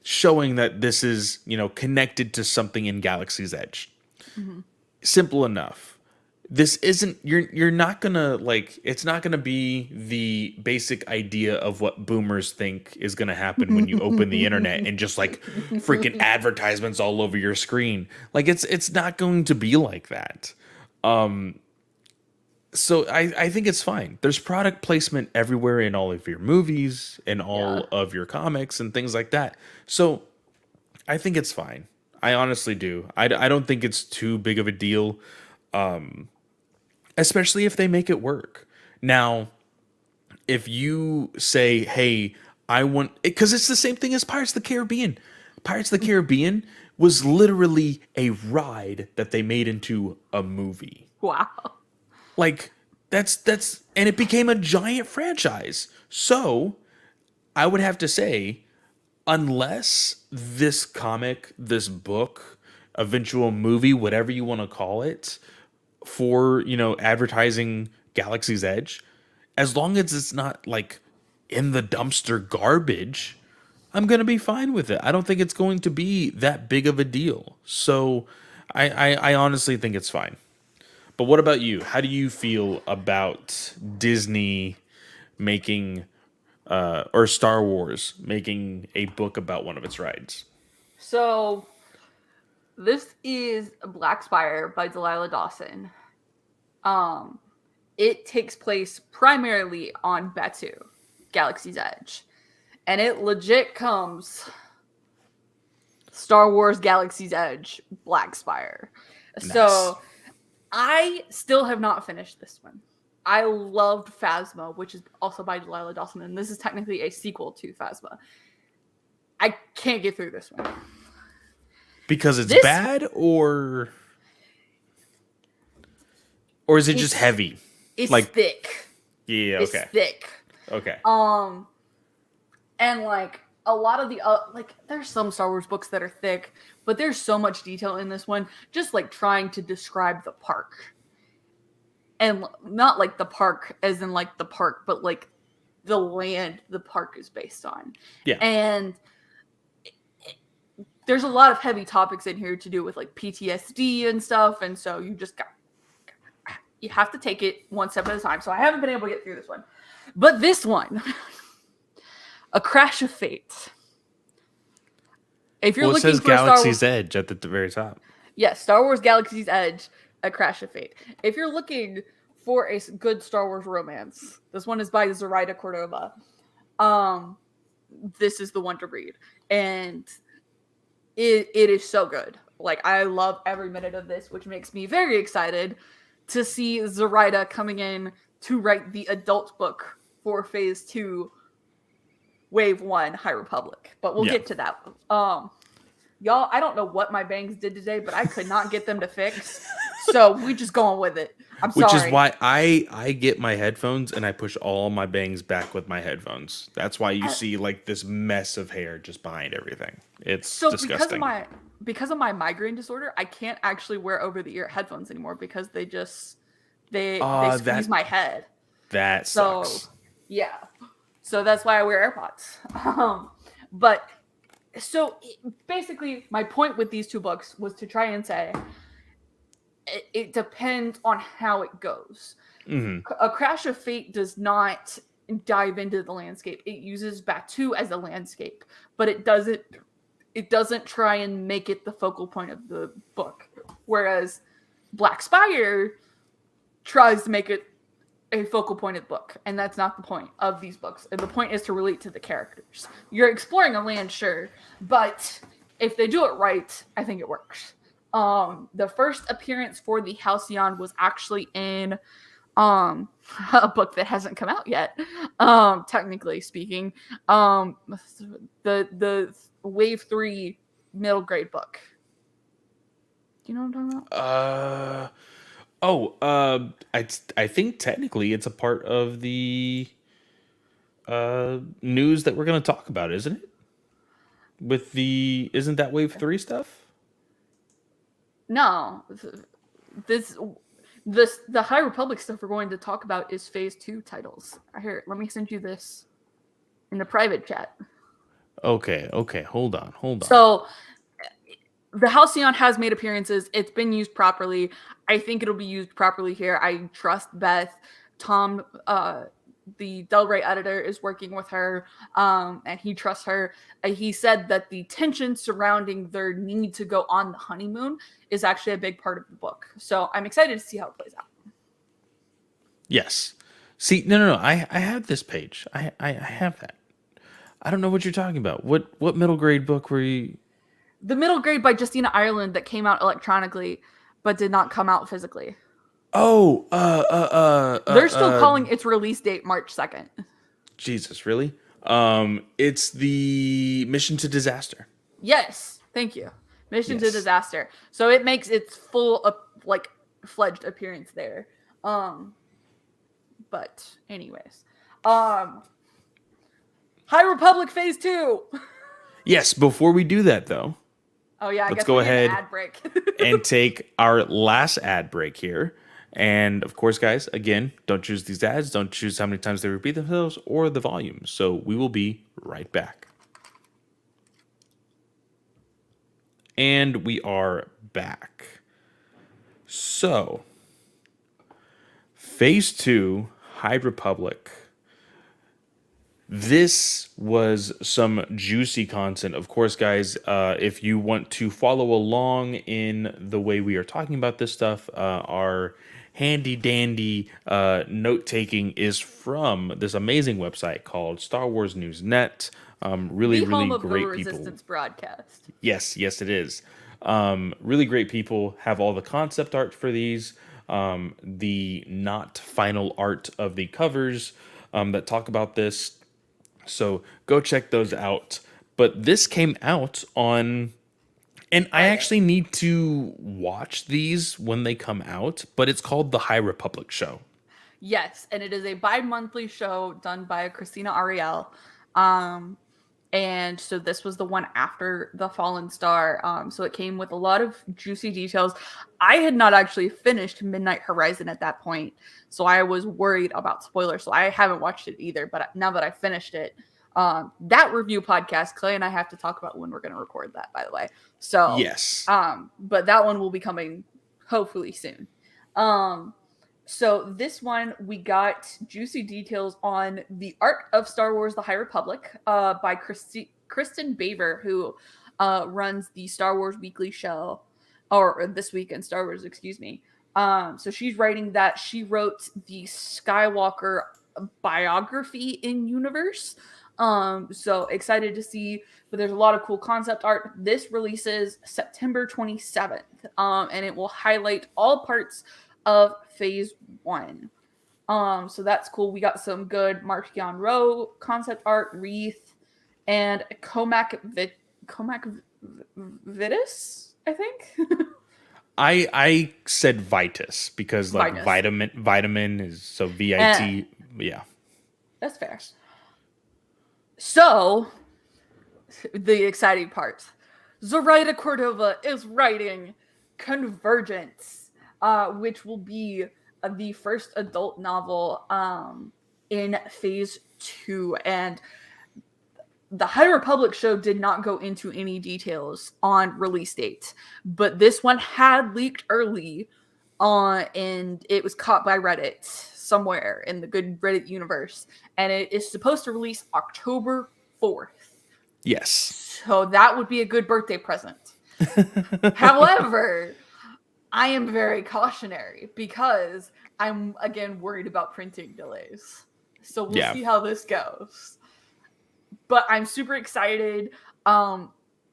B: showing that this is connected to something in Galaxy's Edge. Mm-hmm. Simple enough. This isn't you're not gonna like it's not gonna be the basic idea of what boomers think is gonna happen when you open the internet and just like freaking advertisements all over your screen. Like it's not going to be like that. So I think it's fine. There's product placement everywhere in all of your movies and all of your comics and things like that. So I think it's fine. I honestly do. I don't think it's too big of a deal. Especially if they make it work. Now, if you say, hey, I want, because it's the same thing as Pirates of the Caribbean. Pirates of the Caribbean was literally a ride that they made into a movie.
A: Wow.
B: Like, and it became a giant franchise. So, I would have to say, unless this comic, this book, eventual movie, whatever you want to call it, for advertising Galaxy's Edge, as long as it's not like in the dumpster garbage, I'm gonna be fine with it. I don't think it's going to be that big of a deal. So I honestly think it's fine. But what about you? How do you feel about Disney making or Star Wars making a book about one of its rides?
A: So this is Black Spire by Delilah Dawson. It takes place primarily on Batu, Galaxy's Edge. And it legit comes Star Wars Galaxy's Edge, Black Spire. Nice. So I still have not finished this one. I loved Phasma, which is also by Delilah Dawson, and this is technically a sequel to Phasma. I can't get through this one.
B: Because it's bad, or is it just heavy?
A: It's like thick.
B: Yeah, okay.
A: It's thick.
B: Okay.
A: And like a lot of the like there's some Star Wars books that are thick, but there's so much detail in this one just like trying to describe the park. And not like the park as in like the park, but like the land the park is based on.
B: Yeah.
A: And there's a lot of heavy topics in here to do with like PTSD and stuff, and so you have to take it one step at a time. So I haven't been able to get through this one. But this one, A Crash of Fate. If you're looking
B: it says
A: for
B: Galaxy's Edge at the very top.
A: Yes, Star Wars Galaxy's Edge, A Crash of Fate. If you're looking for a good Star Wars romance, this one is by Zoraida Cordova. this is the one to read. And it is so good. Like, I love every minute of this, which makes me very excited to see Zoraida coming in to write the adult book for Phase 2, Wave 1, High Republic. But we'll get to that. Y'all, I don't know what my bangs did today, but I could not get them to fix. So we just going with it. I'm sorry.
B: Which is why I get my headphones and I push all my bangs back with my headphones. That's why you see like this mess of hair just behind everything. It's disgusting.
A: Because of my migraine disorder, I can't actually wear over the ear headphones anymore because they squeeze my head.
B: That sucks.
A: Yeah. So that's why I wear AirPods. But so basically my point with these two books was to try and say it depends on how it goes.
B: Mm-hmm.
A: A Crash of Fate does not dive into the landscape. It uses Batu as a landscape, but it doesn't try and make it the focal point of the book. Whereas Black Spire tries to make it a focal point of the book, and that's not the point of these books. And the point is to relate to the characters. You're exploring a land, sure, but if they do it right, I think it works. The first appearance for the Halcyon was actually in a book that hasn't come out yet, technically speaking. The Wave 3 middle grade book. Do you know what I'm talking
B: about? I think technically it's a part of the news that we're going to talk about, isn't it? Isn't that Wave 3 stuff?
A: No. The High Republic stuff we're going to talk about is Phase 2 titles. Here, let me send you this in the private chat.
B: Okay, hold on.
A: So, the Halcyon has made appearances. It's been used properly. I think it'll be used properly here. I trust Beth. Tom, the Del Rey editor, is working with her, and he trusts her. He said that the tension surrounding their need to go on the honeymoon is actually a big part of the book. So I'm excited to see how it plays out.
B: Yes. See, no. I have this page. I have that. I don't know what you're talking about. What middle grade book were you?
A: The middle grade by Justina Ireland that came out electronically, but did not come out physically.
B: Oh,
A: they're still calling its release date March 2nd.
B: Jesus, really? It's the Mission to Disaster.
A: Yes, thank you. Mission to Disaster. So it makes its full, fledged appearance there. But anyways, High Republic Phase 2.
B: Yes. Before we do that, though.
A: Oh yeah,
B: let's go ahead and take our last ad break here. And of course, guys, again, don't choose these ads. Don't choose how many times they repeat themselves or the volume. So we will be right back. And we are back. So, Phase 2, High Republic. This was some juicy content. Of course, guys, if you want to follow along in the way we are talking about this stuff, our handy dandy note-taking is from this amazing website called Star Wars News Net. Really
A: home of
B: great
A: the
B: people.
A: Resistance broadcast.
B: Yes, it is. Really great people have all the concept art for these, the not final art of the covers that talk about this. So go check those out. But this came out on, and I actually need to watch these when they come out, but it's called The High Republic Show.
A: Yes, and it is a bi-monthly show done by Christina Ariel. And so this was the one after The Fallen Star. So it came with a lot of juicy details. I had not actually finished Midnight Horizon at that point, so I was worried about spoilers. So I haven't watched it either. But now that I finished it, that review podcast, Clay and I have to talk about when we're going to record that, by the way. So
B: yes.
A: But that one will be coming hopefully soon. So this one, we got juicy details on the art of Star Wars: The High Republic by Kristen Baver, who runs the Star Wars Weekly show, or This Week in Star Wars, excuse me. So she's writing that. She wrote the Skywalker biography in universe. So excited to see, but there's a lot of cool concept art. This releases September 27th, and it will highlight all parts of Phase 1. So that's cool. We got some good Marchion Row concept art, Wreath, and Comac Vitus, I think.
B: I said Vitus because like
A: Vitus.
B: vitamin is so
A: And
B: VIT. Yeah.
A: that's fair. So, the exciting part. Zoraida Cordova is writing Convergence, which will be the first adult novel in Phase 2. And the High Republic show did not go into any details on release dates, but this one had leaked early and it was caught by Reddit somewhere in the good Reddit universe. And it is supposed to release October 4th.
B: Yes.
A: So that would be a good birthday present. However, I am very cautionary because I'm again worried about printing delays. So we'll see how this goes. But I'm super excited.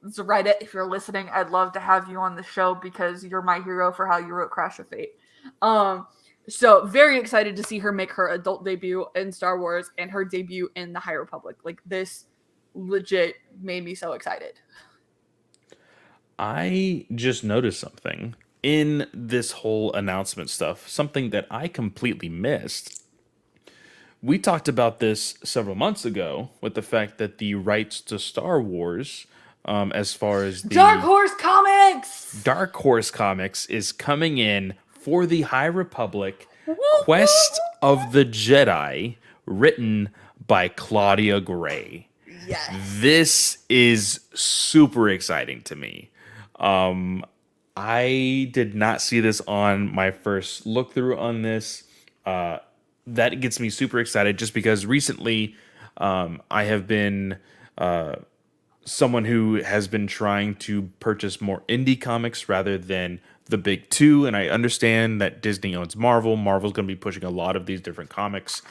A: Zoraida, if you're listening, I'd love to have you on the show because you're my hero for how you wrote Crash of Fate. So very excited to see her make her adult debut in Star Wars and her debut in the High Republic. Like, this legit made me so excited.
B: I just noticed something in this whole announcement stuff, something that I completely missed. We talked about this several months ago with the fact that the rights to Star Wars, as far as the
A: Dark Horse
B: Comics is coming in for the High Republic
A: Woo!
B: Quest of the Jedi, written by Claudia Gray.
A: Yes.
B: This is super exciting to me. I did not see this on my first look through on this. That gets me super excited just because recently I have been someone who has been trying to purchase more indie comics rather than the big two. And I understand that Disney owns Marvel. Marvel's going to be pushing a lot of these different comics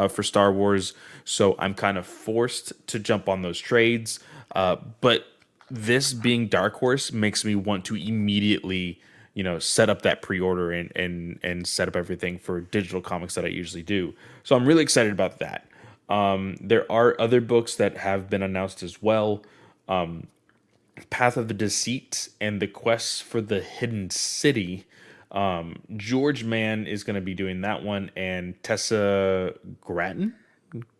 B: for Star Wars. So I'm kind of forced to jump on those trades. But this being Dark Horse makes me want to immediately, set up that pre-order and set up everything for digital comics that I usually do. So I'm really excited about that. There are other books that have been announced as well. Path of the Deceit and the Quest for the Hidden City. George Mann is going to be doing that one, and Tessa Gratton?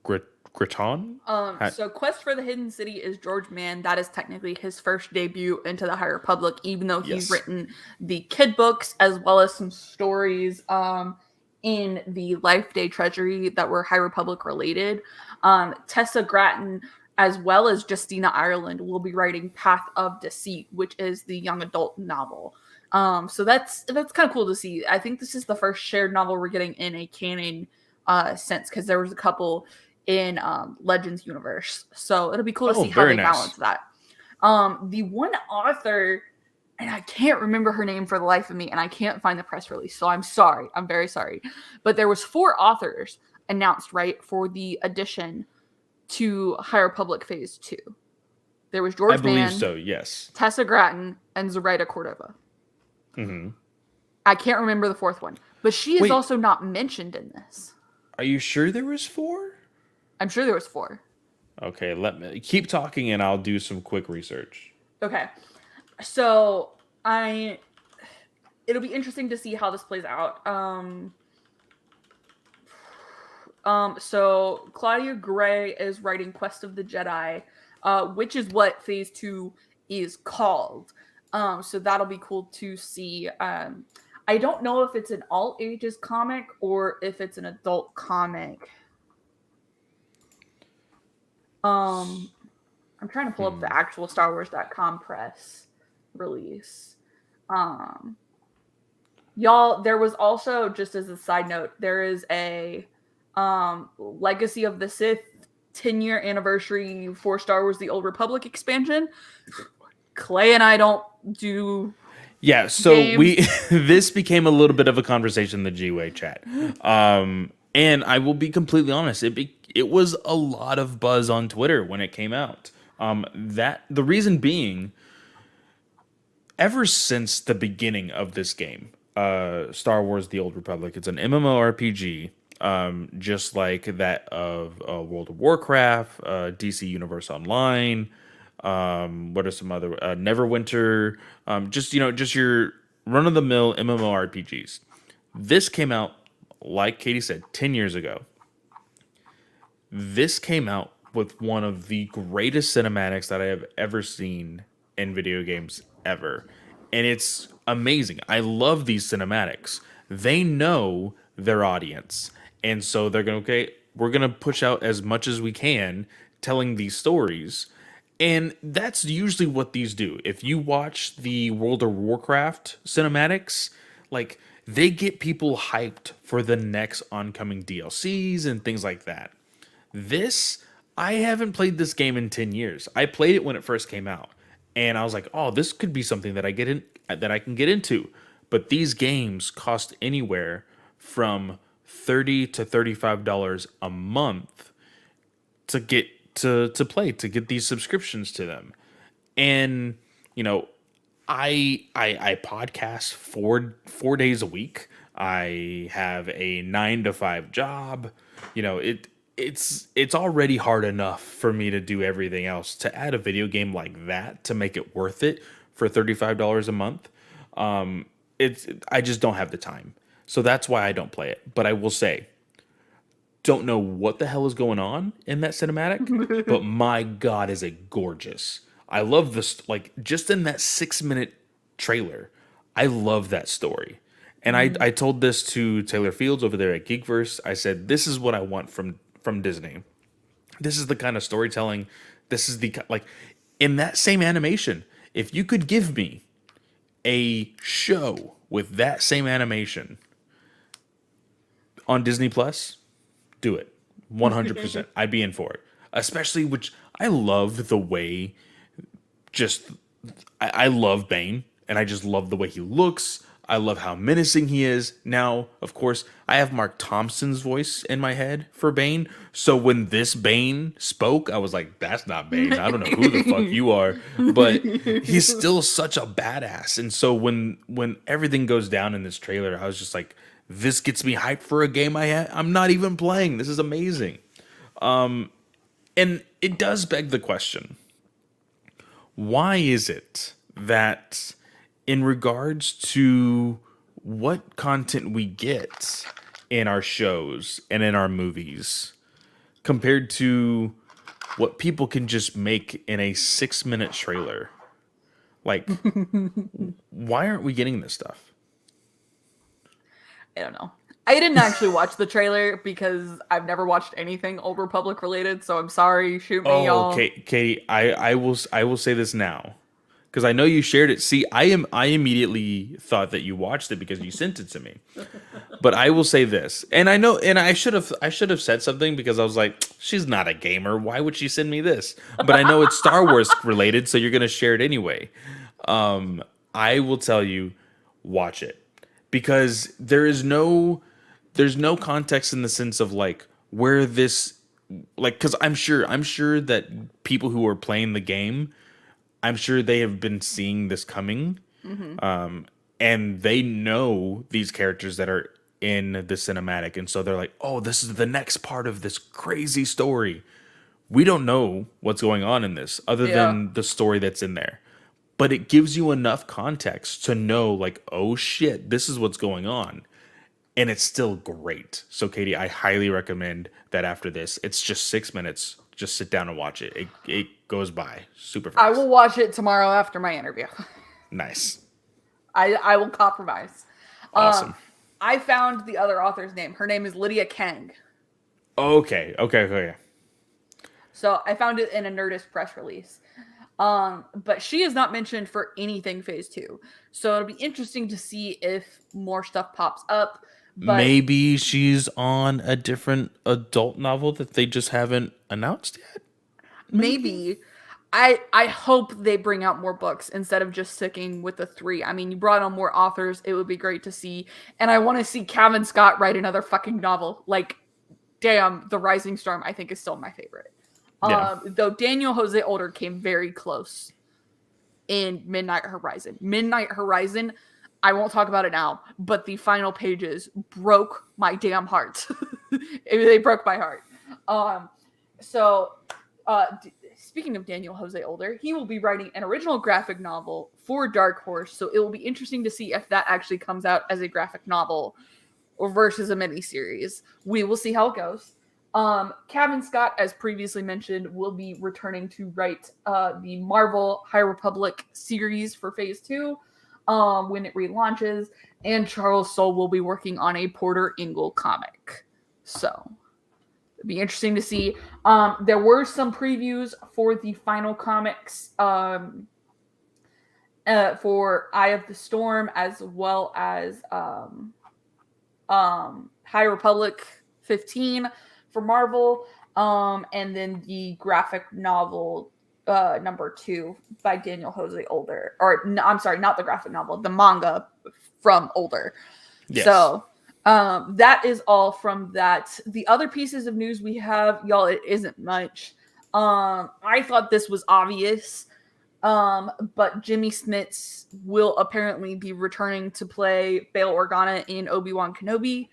B: Gratton?
A: So Quest for the Hidden City is George Mann. That is technically his first debut into the High Republic, even though he's written the kid books as well as some stories in the Life Day Treasury that were High Republic related. Tessa Gratton, as well as Justina Ireland, will be writing Path of Deceit, which is the young adult novel. So that's kind of cool to see. I think this is the first shared novel we're getting in a canon sense, because there was a couple in Legends universe. So it'll be cool to see how they balance that. The one author, and I can't remember her name for the life of me, and I can't find the press release, so I'm sorry. I'm very sorry. But there was 4 authors announced, right, for the addition to High Republic Phase 2. There was George Mann,
B: I believe so, yes.
A: Tessa Gratton, and Zoraida Cordova.
B: Mm-hmm.
A: I can't remember the 4th one, but she is also not mentioned in this.
B: Are you sure there was 4?
A: I'm sure there was 4.
B: Okay, let me keep talking and I'll do some quick research.
A: Okay. So it'll be interesting to see how this plays out. So Claudia Gray is writing Quest of the Jedi, which is what Phase 2 is called. So that'll be cool to see. I don't know if it's an all ages comic or if it's an adult comic. I'm trying to pull up the actual StarWars.com press release. Y'all, there was also, just as a side note, there is a Legacy of the Sith 10-year anniversary for Star Wars The Old Republic expansion. Clay and I don't do
B: so
A: games.
B: this became a little bit of a conversation in the GWA chat. And I will be completely honest, it was a lot of buzz on Twitter when it came out. That the reason being, ever since the beginning of this game, Star Wars: The Old Republic, it's an MMORPG, just like that of World of Warcraft, DC Universe Online. What are some other Neverwinter? Just just your run of the mill MMORPGs. This came out, like Katie said, 10 years ago. This came out with one of the greatest cinematics that I have ever seen in video games ever. And it's amazing. I love these cinematics. They know their audience. And so they're going to, okay, we're going to push out as much as we can telling these stories. And that's usually what these do. If you watch the World of Warcraft cinematics, like they get people hyped for the next oncoming DLCs and things like that. This, I haven't played this game in 10 years. I played it when it first came out, and I was like, "Oh, this could be something that I can get into." But these games cost anywhere from $30 to $35 a month to get to play, to get these subscriptions to them. And, you know, I podcast four days a week. I have a 9 to 5 job. It's already hard enough for me to do everything else. To add a video game like that to make it worth it for $35 a month, it's I just don't have the time. So that's why I don't play it. But I will say, don't know what the hell is going on in that cinematic, but my god, is it gorgeous. I love this, like, just in that 6 minute trailer. I love that story. And I told this to Taylor Fields over there at Geekverse. I said, this is what I want from Disney. This is the kind of storytelling. This is the, like, in that same animation, if you could give me a show with that same animation on Disney Plus, do it. 100%. I'd be in for it. Especially, which I love the way, just I love Bane, and I just love the way he looks. I love how menacing he is. Now, of course, I have Mark Thompson's voice in my head for Bane. So when this Bane spoke, I was like, that's not Bane. I don't know who the fuck you are. But he's still such a badass. And so when everything goes down in this trailer, I was just like, this gets me hyped for a game I'm not even playing. This is amazing. And it does beg the question, why is it that in regards to what content we get in our shows and in our movies compared to what people can just make in a 6 minute trailer, like, why aren't we getting this stuff?
A: I don't know. I didn't actually watch the trailer because I've never watched anything Old Republic related, so I'm sorry. Shoot me, y'all.
B: Okay, Katie, I will say this now, because I know you shared it. See, I immediately thought that you watched it because you sent it to me. But I will say this, and I know, and I should have said something because I was like, she's not a gamer. Why would she send me this? But I know it's Star Wars related, so you're gonna share it anyway. I will tell you, watch it, because there's no context in the sense of like where this, like, because I'm sure that people who are playing the game, I'm sure they have been seeing this coming, and they know these characters that are in the cinematic, and so they're like, oh, this is the next part of this crazy story. We don't know what's going on in this other than the story that's in there, but it gives you enough context to know, like, oh shit, this is what's going on. And it's still great. So, Katie, I highly recommend that after this, it's just 6 minutes. Just sit down and watch it. It goes by super fast.
A: I will watch it tomorrow after my interview.
B: Nice.
A: I will compromise.
B: Awesome.
A: I found the other author's name. Her name is Lydia Kang.
B: Okay.
A: So I found it in a Nerdist press release. But she is not mentioned for anything phase 2. So it'll be interesting to see if more stuff pops up. But
B: maybe she's on a different adult novel that they just haven't announced yet.
A: Maybe. I hope they bring out more books instead of just sticking with the 3. I mean, you brought on more authors. It would be great to see. And I want to see Cavan Scott write another fucking novel. Like, damn, The Rising Storm, I think, is still my favorite.
B: Yeah.
A: Though Daniel Jose Older came very close in Midnight Horizon. Midnight Horizon, I won't talk about it now, but the final pages broke my damn heart. They broke my heart. So, speaking of Daniel Jose Older, he will be writing an original graphic novel for Dark Horse, so it will be interesting to see if that actually comes out as a graphic novel or versus a miniseries. We will see how it goes. Kevin Scott, as previously mentioned, will be returning to write the Marvel High Republic series for Phase 2 when it relaunches, and Charles Soule will be working on a Porter Engel comic. So, it'd be interesting to see. There were some previews for the final comics for Eye of the Storm, as well as High Republic 15 for Marvel, and then the graphic novel number 2 by Daniel Jose Older. Or, no, I'm sorry, not the graphic novel, the manga from Older.
B: Yes.
A: So, that is all from that. The other pieces of news we have, y'all, it isn't much. I thought this was obvious, but Jimmy Smits will apparently be returning to play Bail Organa in Obi-Wan Kenobi.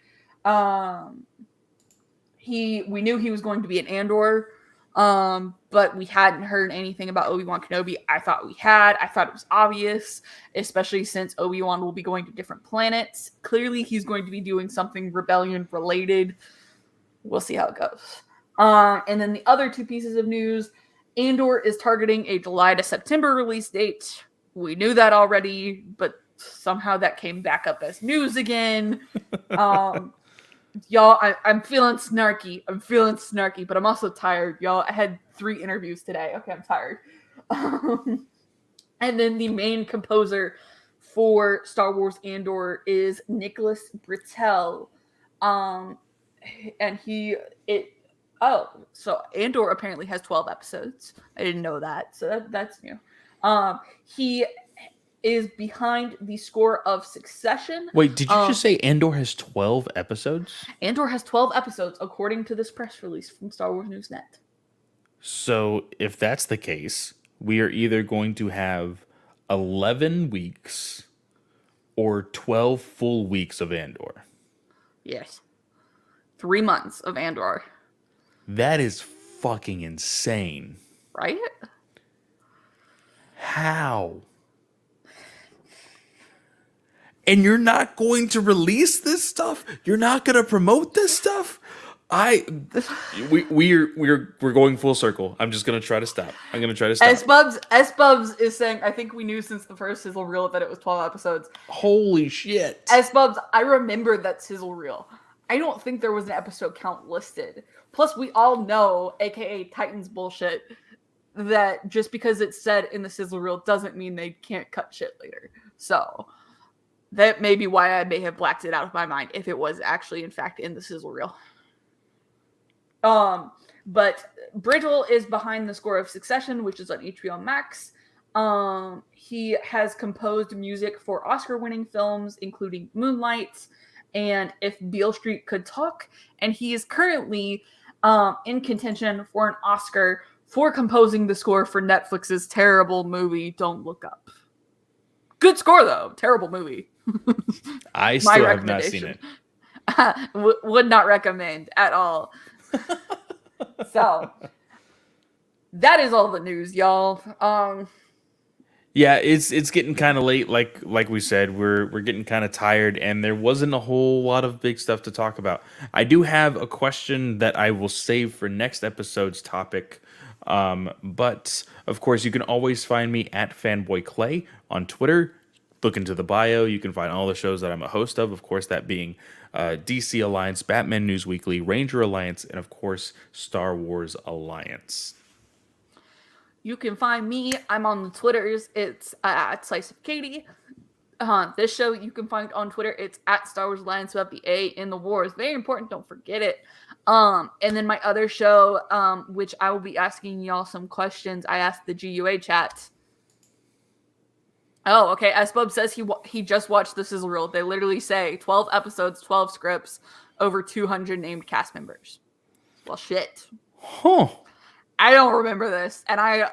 A: We knew he was going to be in Andor, but we hadn't heard anything about Obi-Wan Kenobi. I thought we had. I thought it was obvious, especially since Obi-Wan will be going to different planets. Clearly, he's going to be doing something Rebellion related. We'll see how it goes. And then the other two pieces of news, Andor is targeting a July to September release date. We knew that already, but somehow that came back up as news again. Y'all, I'm feeling snarky. But I'm also tired, y'all. I had 3 interviews today. Okay, I'm tired. And then the main composer for Star Wars Andor is Nicholas Britell. And so Andor apparently has 12 episodes. I didn't know that, so that's new. He is behind the score of Succession.
B: Wait, did you just say Andor has 12 episodes?
A: Andor has 12 episodes, according to this press release from Star Wars Newsnet.
B: So, if that's the case, we are either going to have 11 weeks or 12 full weeks of Andor.
A: Yes. 3 months of Andor.
B: That is fucking insane.
A: Right?
B: How? And you're not going to release this stuff? You're not going to promote this stuff? We're going full circle. I'm just going to try to stop. I'm going to try to stop.
A: S Bubs is saying, I think we knew since the first sizzle reel that it was 12 episodes.
B: Holy shit.
A: S Bubs, I remember that sizzle reel. I don't think there was an episode count listed. Plus, we all know, aka Titans bullshit, that just because it's said in the sizzle reel doesn't mean they can't cut shit later. So, that may be why I may have blacked it out of my mind if it was actually, in fact, in the sizzle reel. But Bridgel is behind the score of Succession, which is on HBO Max. He has composed music for Oscar-winning films, including Moonlight and If Beale Street Could Talk, and he is currently in contention for an Oscar for composing the score for Netflix's terrible movie Don't Look Up. Good score, though. Terrible movie.
B: I still have not seen it.
A: Would not recommend at all. So, that is all the news, y'all.
B: Yeah, it's getting kind of late. Like we said, we're getting kind of tired, and there wasn't a whole lot of big stuff to talk about. I do have a question that I will save for next episode's topic. But of course, you can always find me at Fanboy Clay on Twitter. Look into the bio. You can find all the shows that I'm a host of course, that being DC Alliance, Batman News Weekly, Ranger Alliance, and of course, Star Wars Alliance.
A: You can find me. I'm on the Twitters. It's at Slice of Katie. This show you can find on Twitter. It's at Star Wars Alliance without the A in the war. It's very important. Don't forget it. And then my other show, which I will be asking y'all some questions. I asked the GUA chat. Oh, okay. SBub says he just watched the sizzle reel. They literally say 12 episodes, 12 scripts, over 200 named cast members. Well, shit.
B: Huh.
A: I don't remember this, and I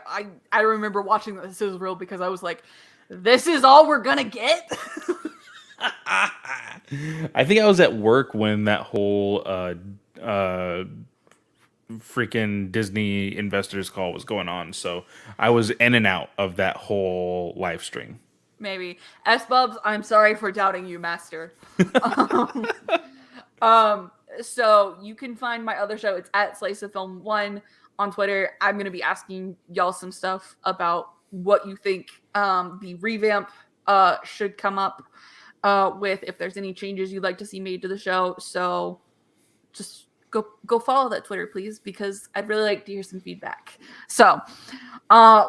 A: remember watching This Is Real because I was like, this is all we're gonna get.
B: I think I was at work when that whole freaking Disney investors call was going on, so I was in and out of that whole live stream.
A: Maybe S-Bubs, I'm sorry for doubting you, Master. um, so you can find my other show. It's at Slice of Film 1 on Twitter. I'm gonna be asking y'all some stuff about what you think the revamp should come up with, if there's any changes you'd like to see made to the show. So just go follow that Twitter, please, because I'd really like to hear some feedback. So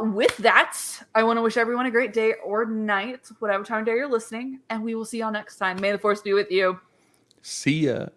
A: with that, I want to wish everyone a great day or night, whatever time of day you're listening, and we will see y'all next time. May the force be with you.
B: See ya.